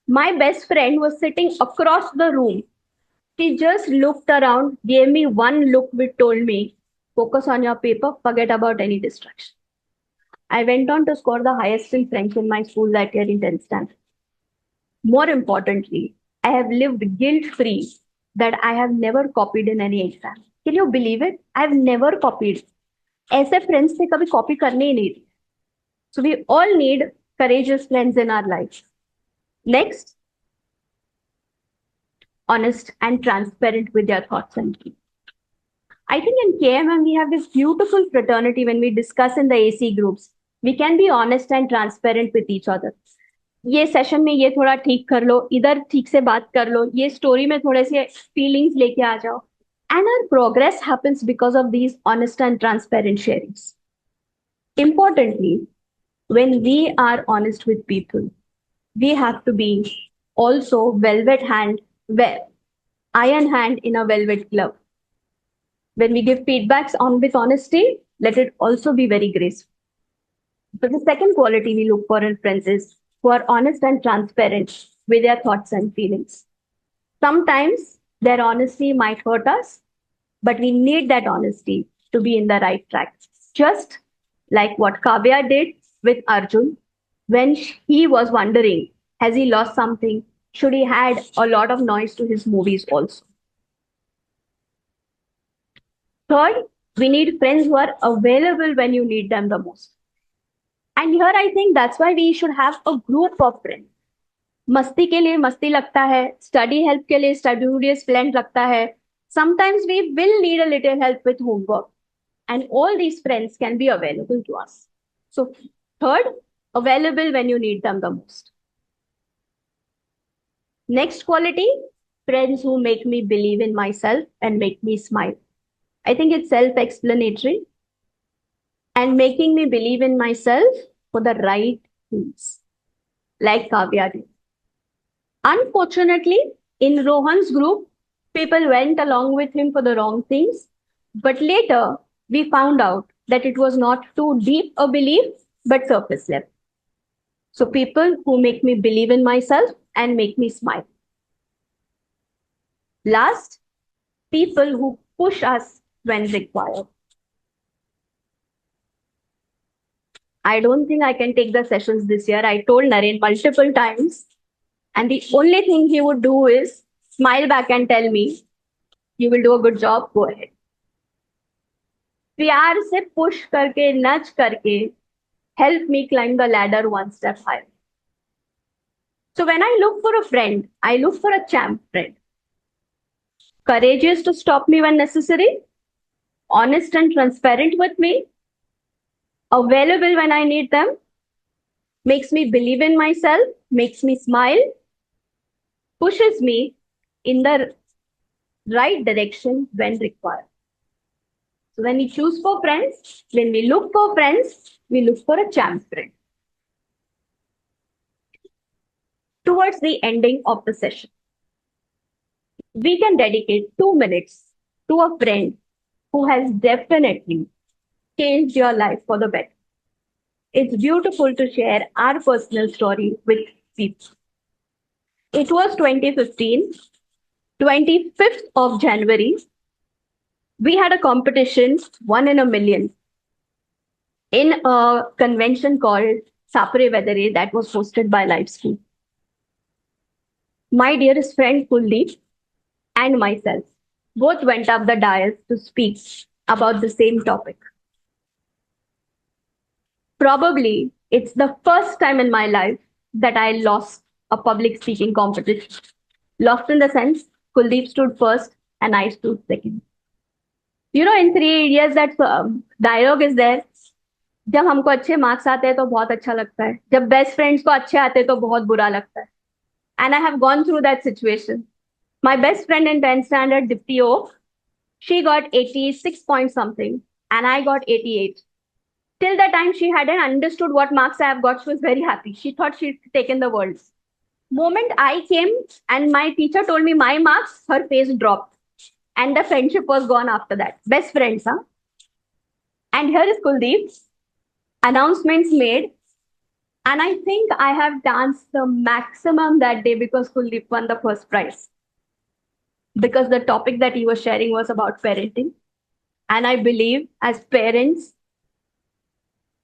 My best friend was sitting across the room. She just looked around, gave me one look which told me, focus on your paper, forget about any distraction. I went on to score the highest in French in my school that year in 10th standard. More importantly, I have lived guilt-free that I have never copied in any exam. Can you believe it? I have never copied. ऐसे friends से कभी copy करने ही नहीं. So we all need courageous friends in our life. Next, honest and transparent with their thoughts and feelings. I think in KMM we have this beautiful fraternity when we discuss in the AC groups. We can be honest and transparent with each other. ये session में ये थोड़ा ठीक कर लो, इधर ठीक से बात कर लो, ये स्टोरी में थोड़े से फीलिंग्स लेके आ जाओ. And our progress happens because of these honest and transparent sharings. Importantly, when we are honest with people, we have to be also iron hand in a velvet glove. When we give feedbacks with honesty, let it also be very graceful. But the second quality we look for in friends is who are honest and transparent with their thoughts and feelings. Sometimes their honesty might hurt us, but we need that honesty to be in the right track. Just like what Kavya did with Arjun when he was wondering, has he lost something? Should he add a lot of noise to his movies also? Third, we need friends who are available when you need them the most. And here I think that's why we should have a group of friends. मस्ती के लिए मस्ती लगता है, study help के लिए studious friend लगता है. Sometimes we will need a little help with homework. And all these friends can be available to us. So third, available when you need them the most. Next quality, friends who make me believe in myself and make me smile. I think it's self-explanatory. And making me believe in myself for the right things, like Kavya did. Unfortunately, in Rohan's group, people went along with him for the wrong things. But later, we found out that it was not too deep a belief, but surface level. So people who make me believe in myself and make me smile. Last, people who push us when required. I don't think I can take the sessions this year. I told Naren multiple times. And the only thing he would do is smile back and tell me, you will do a good job, go ahead. प्यार से push करके, nudge करके, help me climb the ladder one step higher. So when I look for a friend, I look for a champ friend. Courageous to stop me when necessary, honest and transparent with me, available when I need them, makes me believe in myself, makes me smile, pushes me in the right direction when required. So when we choose for friends, when we look for friends, we look for a champ friend. Towards the ending of the session, we can dedicate 2 minutes to a friend who has definitely changed your life for the better. It's beautiful to share our personal story with people. It was 2015, 25th of January. We had a competition, 1 in a million, in a convention called Sapre Vedare that was hosted by Life School. My dearest friend Kuldeep and myself both went up the dais to speak about the same topic. Probably it's the first time in my life that I lost a public speaking competition. Lost in the sense, Kuldeep stood first and I stood second. You know, in 3 Idiots, that dialogue is there. जब हमको अच्छे marks आते हैं तो बहुत अच्छा लगता है, जब बेस्ट फ्रेंड्स को अच्छे आते हैं तो बहुत बुरा लगता है. And I have gone through that situation. My best friend in 10th standard, Dipti O, she got 86 point something and I got 88. Till the time she hadn't understood what marks I have got, she was very happy. She thought she'd taken the world. Moment I came and my teacher told me my marks, her face dropped. And the friendship was gone after that. Best friends, huh? And here is Kuldeep. Announcements made. And I think I have danced the maximum that day because Kuldeep won the first prize. Because the topic that he was sharing was about parenting. And I believe as parents,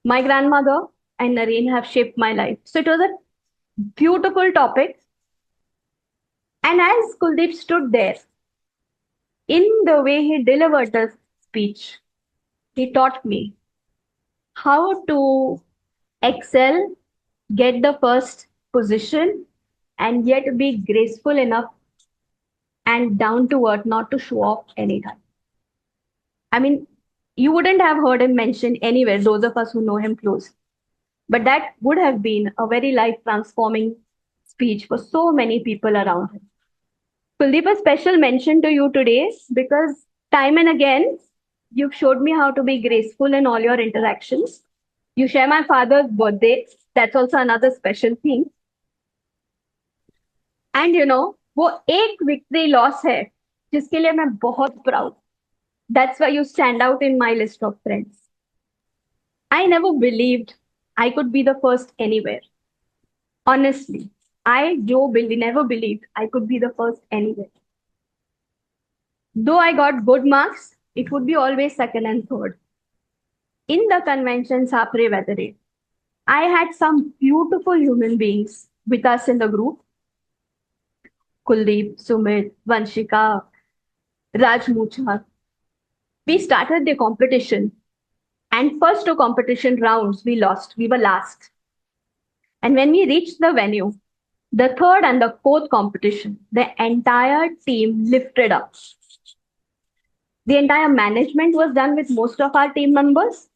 my grandmother and Naren have shaped my life. So it was a beautiful topic. And as Kuldeep stood there, in the way he delivered the speech, he taught me how to excel, get the first position, and yet be graceful enough and down to earth not to show off anytime. I mean, you wouldn't have heard him mentioned anywhere, those of us who know him close. But that would have been a very life transforming speech for so many people around him. Kuldeep, a special mention to you today because time and again, you've showed me how to be graceful in all your interactions. You share my father's birthday. That's also another special thing. And you know, वो एक victory loss है जिसके लिए मैं बहुत proud. That's why you stand out in my list of friends. I never believed I could be the first anywhere. Honestly, never believed I could be the first anywhere. Though I got good marks, it would be always second and third. In the convention Sapre Vedere, I had some beautiful human beings with us in the group. Kuldeep, Sumit, Vanshika, Raj Mucha. We started the competition and first two competition rounds we lost. We were last. And when we reached the venue, the third and the fourth competition, the entire team lifted up. The entire management was done with most of our team members,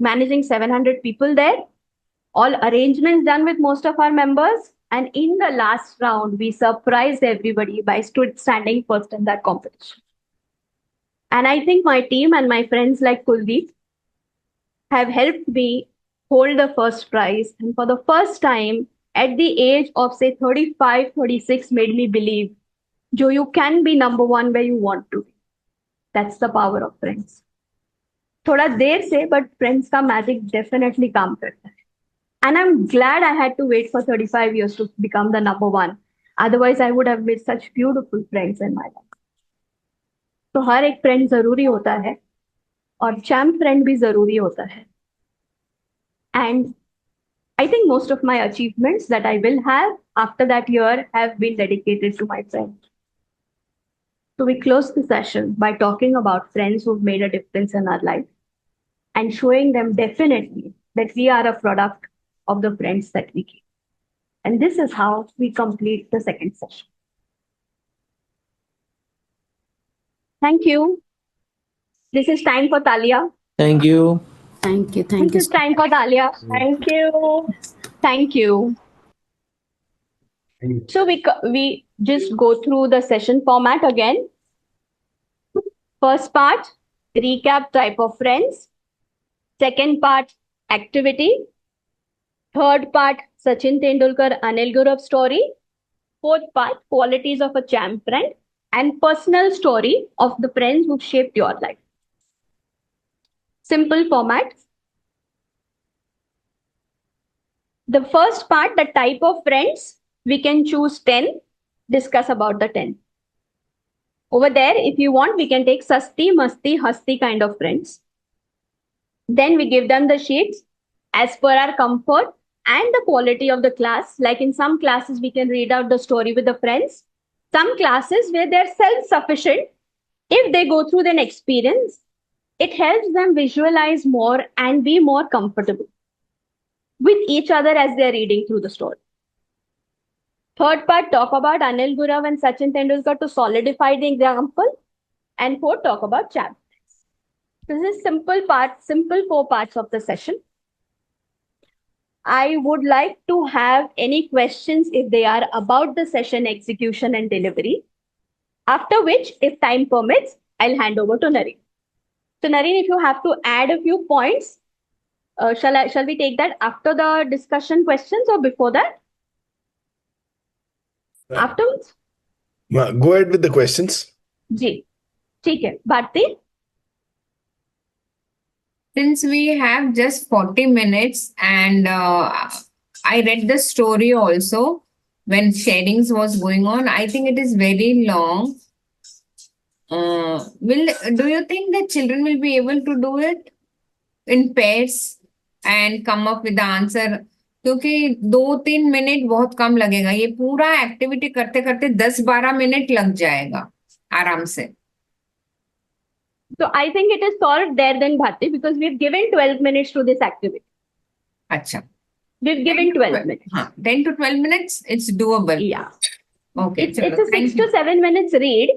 managing 700 people there. All arrangements done with most of our members. And in the last round, we surprised everybody by standing first in that competition. And I think my team and my friends like Kuldeep have helped me hold the first prize. And for the first time, at the age of say 35, 36, made me believe, Jo, you can be number one where you want to be. That's the power of friends. थोड़ा देर से, but friends का magic definitely काम करता है. And I'm glad I had to wait for 35 years to become the number one. Otherwise, I would have made such beautiful friends in my life. तो हर एक friend जरूरी होता है और champ friend भी जरूरी होता है. And I think most of my achievements that I will have after that year have been dedicated to my friends. So we close the session by talking about friends who've made a difference in our life and showing them definitely that we are a product of the friends that we keep. And this is how we complete the second session. Thank you. This is time for Talia. Thank you. Thank you. This is time for Talia. Thank you. Thank you. So we just go through the session format again. First part, recap type of friends. Second part, activity. Third part, Sachin Tendulkar, Anil Gurov story. Fourth part, qualities of a champ friend. And personal story of the friends who shaped your life. Simple format. The first part, the type of friends, we can choose 10, discuss about the 10. Over there, if you want, we can take Sasti, Masti, Hasti kind of friends. Then we give them the sheets as per our comfort and the quality of the class. Like in some classes, we can read out the story with the friends. Some classes where they're self-sufficient, if they go through an experience, it helps them visualize more and be more comfortable with each other as they're reading through the story. Third part, talk about Anil Gurav and Sachin Tendulkar to solidify the example. And fourth, talk about champions. This is simple 4 parts of the session. I would like to have any questions if they are about the session execution and delivery. After which, if time permits, I'll hand over to Naren. So Naren, if you have to add a few points, shall we take that after the discussion questions or before that? Afterwards? Go ahead with the questions. जी, ठीक है. Bharti? Since we have just 40 minutes and I read the story also when sharings was going on, I think it is very long. Do you think that children will be able to do it in pairs and come up with the answer? क्योंकि 2-3 minute बहुत कम लगेगा. ये पूरा activity करते करते 10-12 minute लग जाएगा आराम से. So I think it is solved there then, Bharti, because we've given 12 minutes to this activity. अच्छा. We've given 12 minutes. 10 to 12 minutes, it's doable. Yeah. Okay. It's a 6 to 7 minutes read.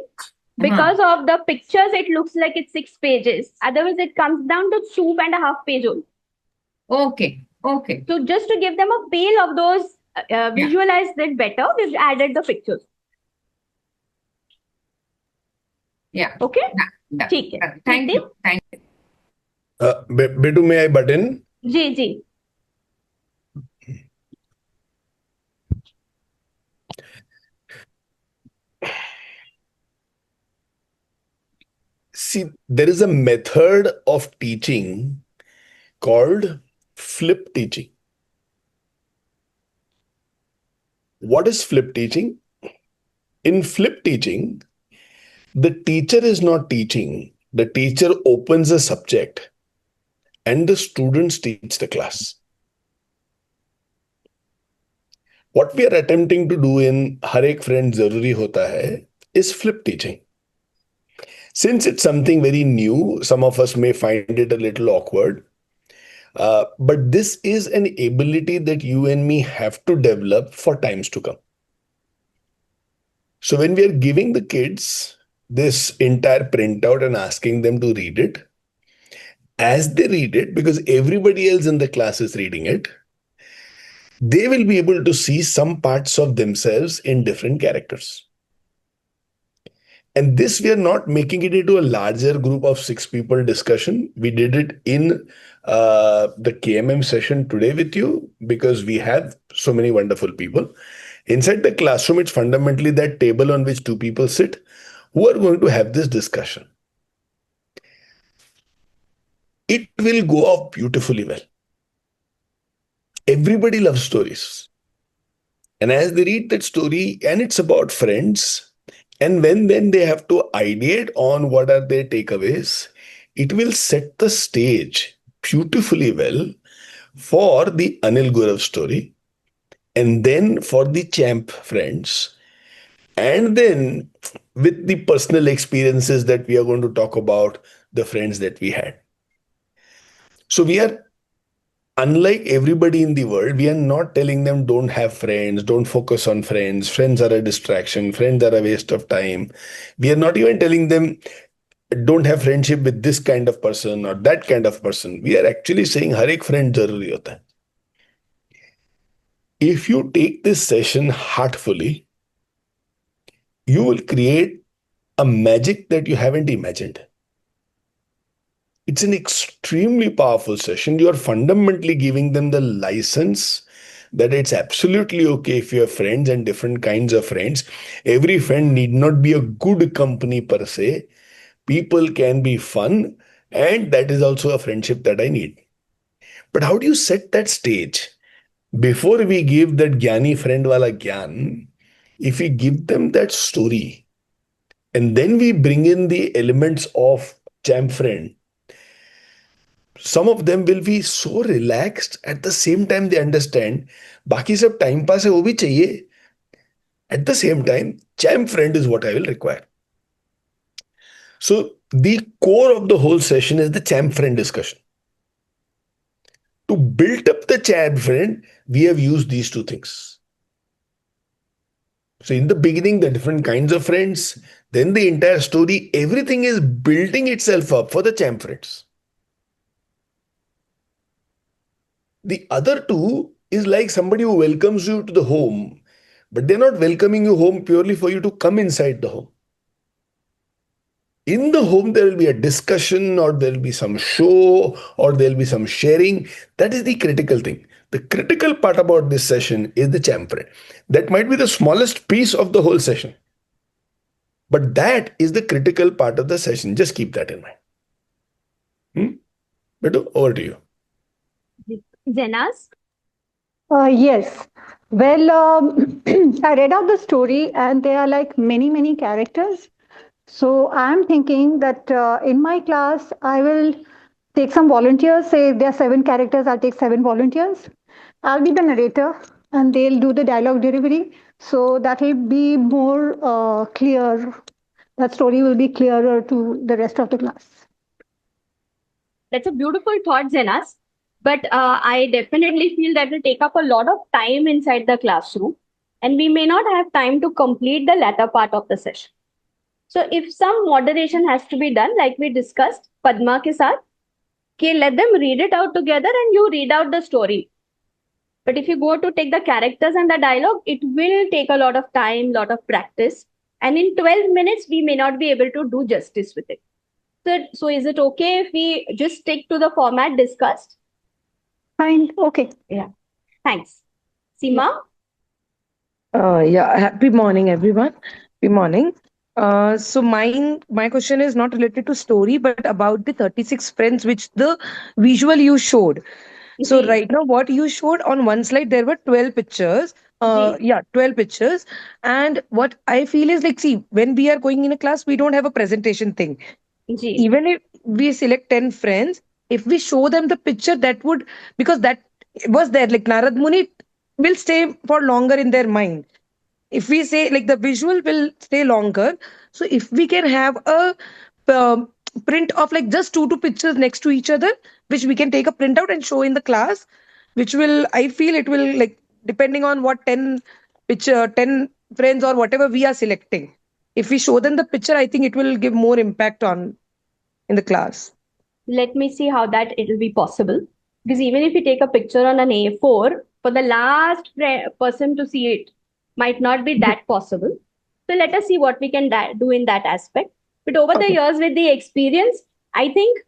Because of the pictures, it looks like it's 6 pages. Otherwise, it comes down to 2.5 pages only. Okay. Okay. So just to give them a feel of those, visualize it better, we've added the pictures. Yeah. Okay? Done. ठीक है. Thank you. Thank you. Betu, may I butt in? Ji. See, there is a method of teaching called flip teaching. What is flip teaching? In flip teaching, the teacher is not teaching. The teacher opens a subject and the students teach the class. What we are attempting to do in Har Ek Friend Zaroori Hota Hai is flip teaching. Since it's something very new, some of us may find it a little awkward. But this is an ability that you and me have to develop for times to come. So when we are giving the kids this entire printout and asking them to read it, as they read it, because everybody else in the class is reading it, they will be able to see some parts of themselves in different characters. And this, we are not making it into a larger group of 6 people discussion. We did it in the KMM session today with you because we have so many wonderful people. Inside the classroom, it's fundamentally that table on which 2 people sit who are going to have this discussion. It will go off beautifully well. Everybody loves stories. And as they read that story, and it's about friends, and when then they have to ideate on what are their takeaways, it will set the stage beautifully well for the Anil Gaurav story, and then for the champ friends, and then with the personal experiences that we are going to talk about, the friends that we had. So we are, unlike everybody in the world, we are not telling them don't have friends, don't focus on friends, friends are a distraction, friends are a waste of time. We are not even telling them don't have friendship with this kind of person or that kind of person. We are actually saying har ek friend zaruri hota hai. If you take this session heartfully, you will create a magic that you haven't imagined. It's an extremely powerful session. You are fundamentally giving them the license that it's absolutely okay if you have friends and different kinds of friends. Every friend need not be a good company per se. People can be fun, and that is also a friendship that I need. But how do you set that stage? Before we give that Gyani friend wala Gyan, if we give them that story, and then we bring in the elements of champ friend, some of them will be so relaxed at the same time they understand बाकी सब time pass है वो भी चाहिए. At the same time, champ friend is what I will require. So the core of the whole session is the champ friend discussion. To build up the champ friend, we have used these 2 things. So in the beginning, the different kinds of friends, then the entire story, everything is building itself up for the champ friends. The other 2 is like somebody who welcomes you to the home, but they're not welcoming you home purely for you to come inside the home. In the home, there will be a discussion, or there will be some show, or there will be some sharing. That is the critical thing. The critical part about this session is the champ friend. That might be the smallest piece of the whole session. But that is the critical part of the session. Just keep that in mind. Betu, over to you. Zenas? Yes. Well, I read out the story and there are like many characters. So I'm thinking that in my class, I will take some volunteers. Say there are 7 characters, I'll take 7 volunteers. I'll be the narrator and they'll do the dialogue delivery. So that will be more clear. That story will be clearer to the rest of the class. That's a beautiful thought, Zenas. But I definitely feel that will take up a lot of time inside the classroom. And we may not have time to complete the latter part of the session. So if some moderation has to be done, like we discussed, Padma ke saath, okay, let them read it out together and you read out the story. But if you go to take the characters and the dialogue, it will take a lot of time, lot of practice. And in 12 minutes, we may not be able to do justice with it. So is it okay if we just stick to the format discussed? Fine. Okay. Yeah. Thanks. Seema? Yeah, happy morning, everyone. Happy morning. So my question is not related to story, but about the 36 friends which the visual you showed. So Ji. right now, what you showed on one slide, there were 12 pictures. Yeah, 12 pictures. And what I feel is like, see, when we are going in a class, we don't have a presentation thing. Ji. Even if we select 10 friends, if we show them the picture, that would, because that was there, like Narad Muni will stay for longer in their mind. If we say like the visual will stay longer, so if we can have a print of like just two pictures next to each other, which we can take a printout and show in the class, which will, I feel it will, like depending on what 10 friends or whatever we are selecting, if we show them the picture, I think it will give more impact on in the class. Let me see how that it will be possible. Because even if you take a picture on an A4, for the last person to see it might not be that possible. So let us see what we can do in that aspect. But over the years with the experience, I think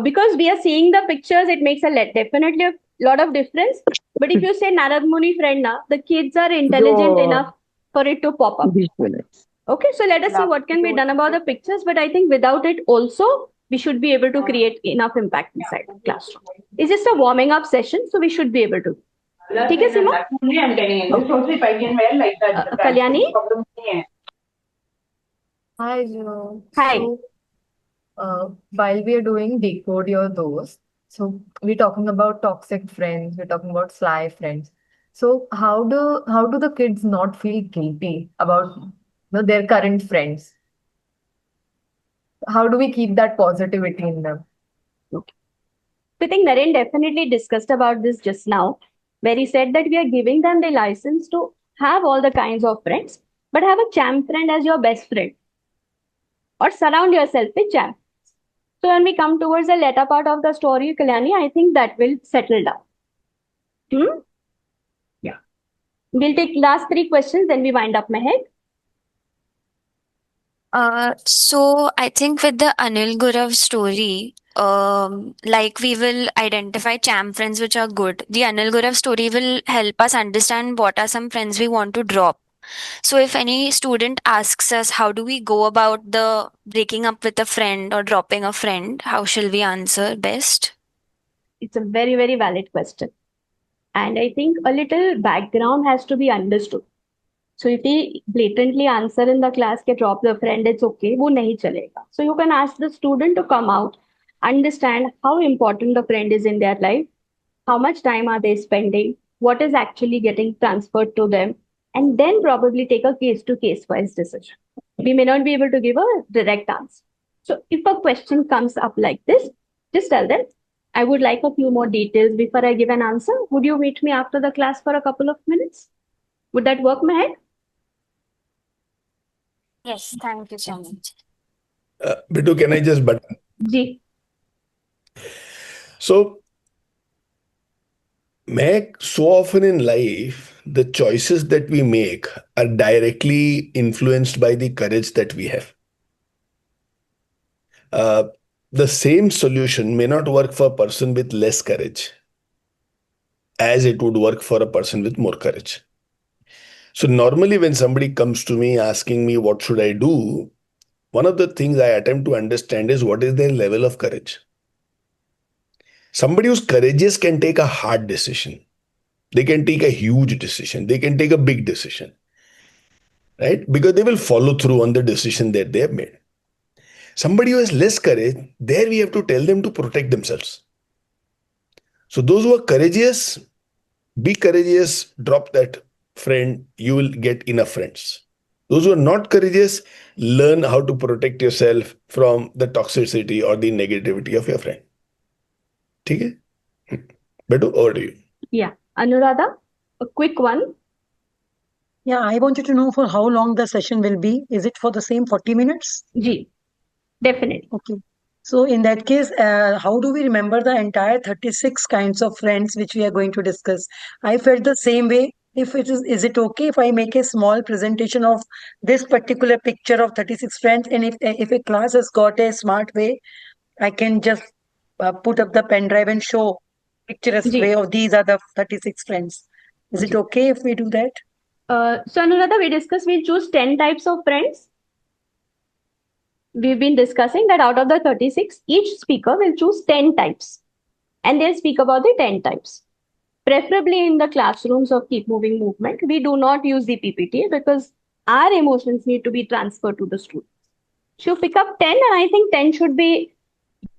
because we are seeing the pictures, it makes definitely a lot of difference. But if you say Narad Muni friend now, the kids are intelligent enough for it to pop up. Okay, so let us see what can be done about the pictures. But I think without it also, we should be able to create enough impact inside the classroom. It's just a warming up session, so we should be able to. ठीक है सीमा? I'm getting in. So if I can wear like that, Kalyani? problem नहीं है. Hi, Gino. Hi. So, while we are doing decode your those, so we're talking about toxic friends, we're talking about sly friends. So how do the kids not feel guilty about their current friends? How do we keep that positivity in them? Okay. So I think Naren definitely discussed about this just now, where he said that we are giving them the license to have all the kinds of friends, but have a champ friend as your best friend. Or surround yourself with champ. So when we come towards the latter part of the story, Kalyani, I think that will settle down. Yeah. We'll take last 3 questions, then we wind up Mehek. So I think with the Anil Gurav story, like we will identify champ friends which are good. The Anil Gurav story will help us understand what are some friends we want to drop. So if any student asks us how do we go about the breaking up with a friend or dropping a friend, how shall we answer best? It's a very, very valid question. And I think a little background has to be understood. So if he blatantly answer in the class, ke drop the friend, it's okay, wo nahi chalega. So you can ask the student to come out, understand how important the friend is in their life, how much time are they spending, what is actually getting transferred to them, and then probably take a case to case wise decision. We may not be able to give a direct answer. So if a question comes up like this, just tell them, I would like a few more details before I give an answer. Would you meet me after the class for a couple of minutes? Would that work, Mehek? Yes, thank you so much. Bitu, can I just button? Ji. So, so often in life, the choices that we make are directly influenced by the courage that we have. The same solution may not work for a person with less courage as it would work for a person with more courage. So normally when somebody comes to me asking me what should I do, one of the things I attempt to understand is what is their level of courage. Somebody who's courageous can take a hard decision. They can take a huge decision. They can take a big decision. Right? Because they will follow through on the decision that they have made. Somebody who has less courage, there we have to tell them to protect themselves. So those who are courageous, be courageous, drop that friend, you will get enough friends. Those who are not courageous, learn how to protect yourself from the toxicity or the negativity of your friend. Okay? Betu, over to you. Yeah. Anuradha, a quick one. Yeah, I wanted to know for how long the session will be. Is it for the same 40 minutes? Ji, definitely. Okay. So in that case, how do we remember the entire 36 kinds of friends which we are going to discuss? I felt the same way. If it is it okay if I make a small presentation of this particular picture of 36 friends? And if a class has got a smart way, I can just put up the pen drive and show picturesque Ji. way of these are the 36 friends. Is it okay if we do that? So Anuradha, we discussed we'll choose 10 types of friends. We've been discussing that out of the 36, each speaker will choose 10 types. And they'll speak about the 10 types. Preferably in the classrooms of Keep Moving Movement, we do not use the PPT because our emotions need to be transferred to the students. So pick up 10 and I think 10 should be,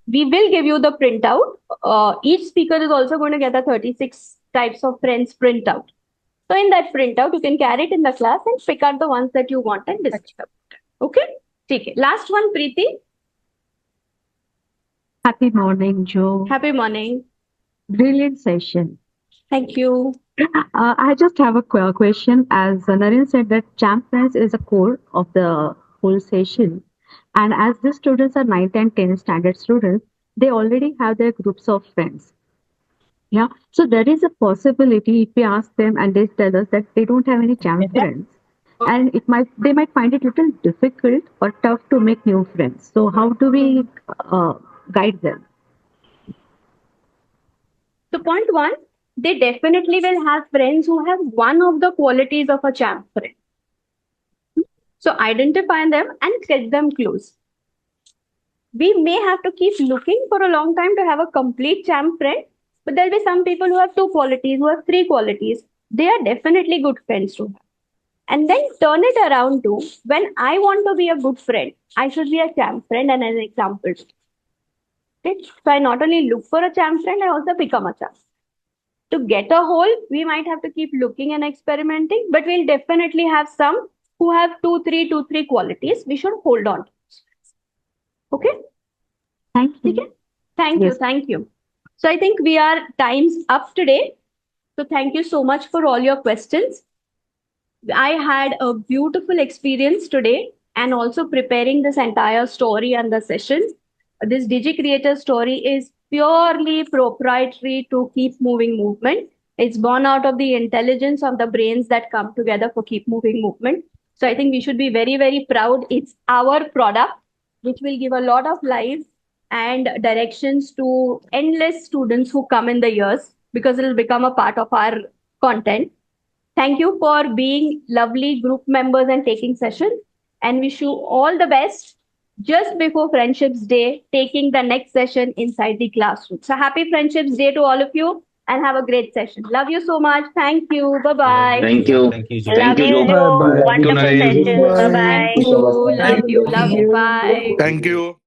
we will give you the printout. Each speaker is also going to get the 36 types of friends printout. So in that printout, you can carry it in the class and pick out the ones that you want and discuss about it. Okay? Okay. Last one, Preeti. Happy morning, Joe. Happy morning. Brilliant session. Thank you. I just have a question. As Naren said, that Champ Friends is a core of the whole session. And as the students are 9th and 10th standard students, they already have their groups of friends. Yeah. So there is a possibility if we ask them and they tell us that they don't have any Champ friends. And they might find it a little difficult or tough to make new friends. So how do we guide them? So point one, they definitely will have friends who have one of the qualities of a champ friend. So identify them and get them close. We may have to keep looking for a long time to have a complete champ friend, but there'll be some people who have 2 qualities, who have 3 qualities. They are definitely good friends to have. And then turn it around to, when I want to be a good friend, I should be a champ friend and an example. Okay? So I not only look for a champ friend, I also become a champ. To get a hold, we might have to keep looking and experimenting, but we'll definitely have some who have 2, 3 qualities. We should hold on to. Okay? Thank you. Okay? Thank you. So I think we are time's up today. So thank you so much for all your questions. I had a beautiful experience today and also preparing this entire story and the session. This Digi Creator story is purely proprietary to Keep Moving Movement. It's born out of the intelligence of the brains that come together for Keep Moving Movement. So I think we should be very, very proud. It's our product, which will give a lot of life and directions to endless students who come in the years, because it will become a part of our content. Thank you for being lovely group members and taking session, and wish you all the best just before Friendships Day, taking the next session inside the classroom. So happy Friendships Day to all of you and have a great session. Love you so much. Thank you. Bye-bye. Thank you. Thank you, Thank you, Joe. Bye-bye. Thank you, Wonderful Naren. session. Thank you. Love you. Bye. Thank you.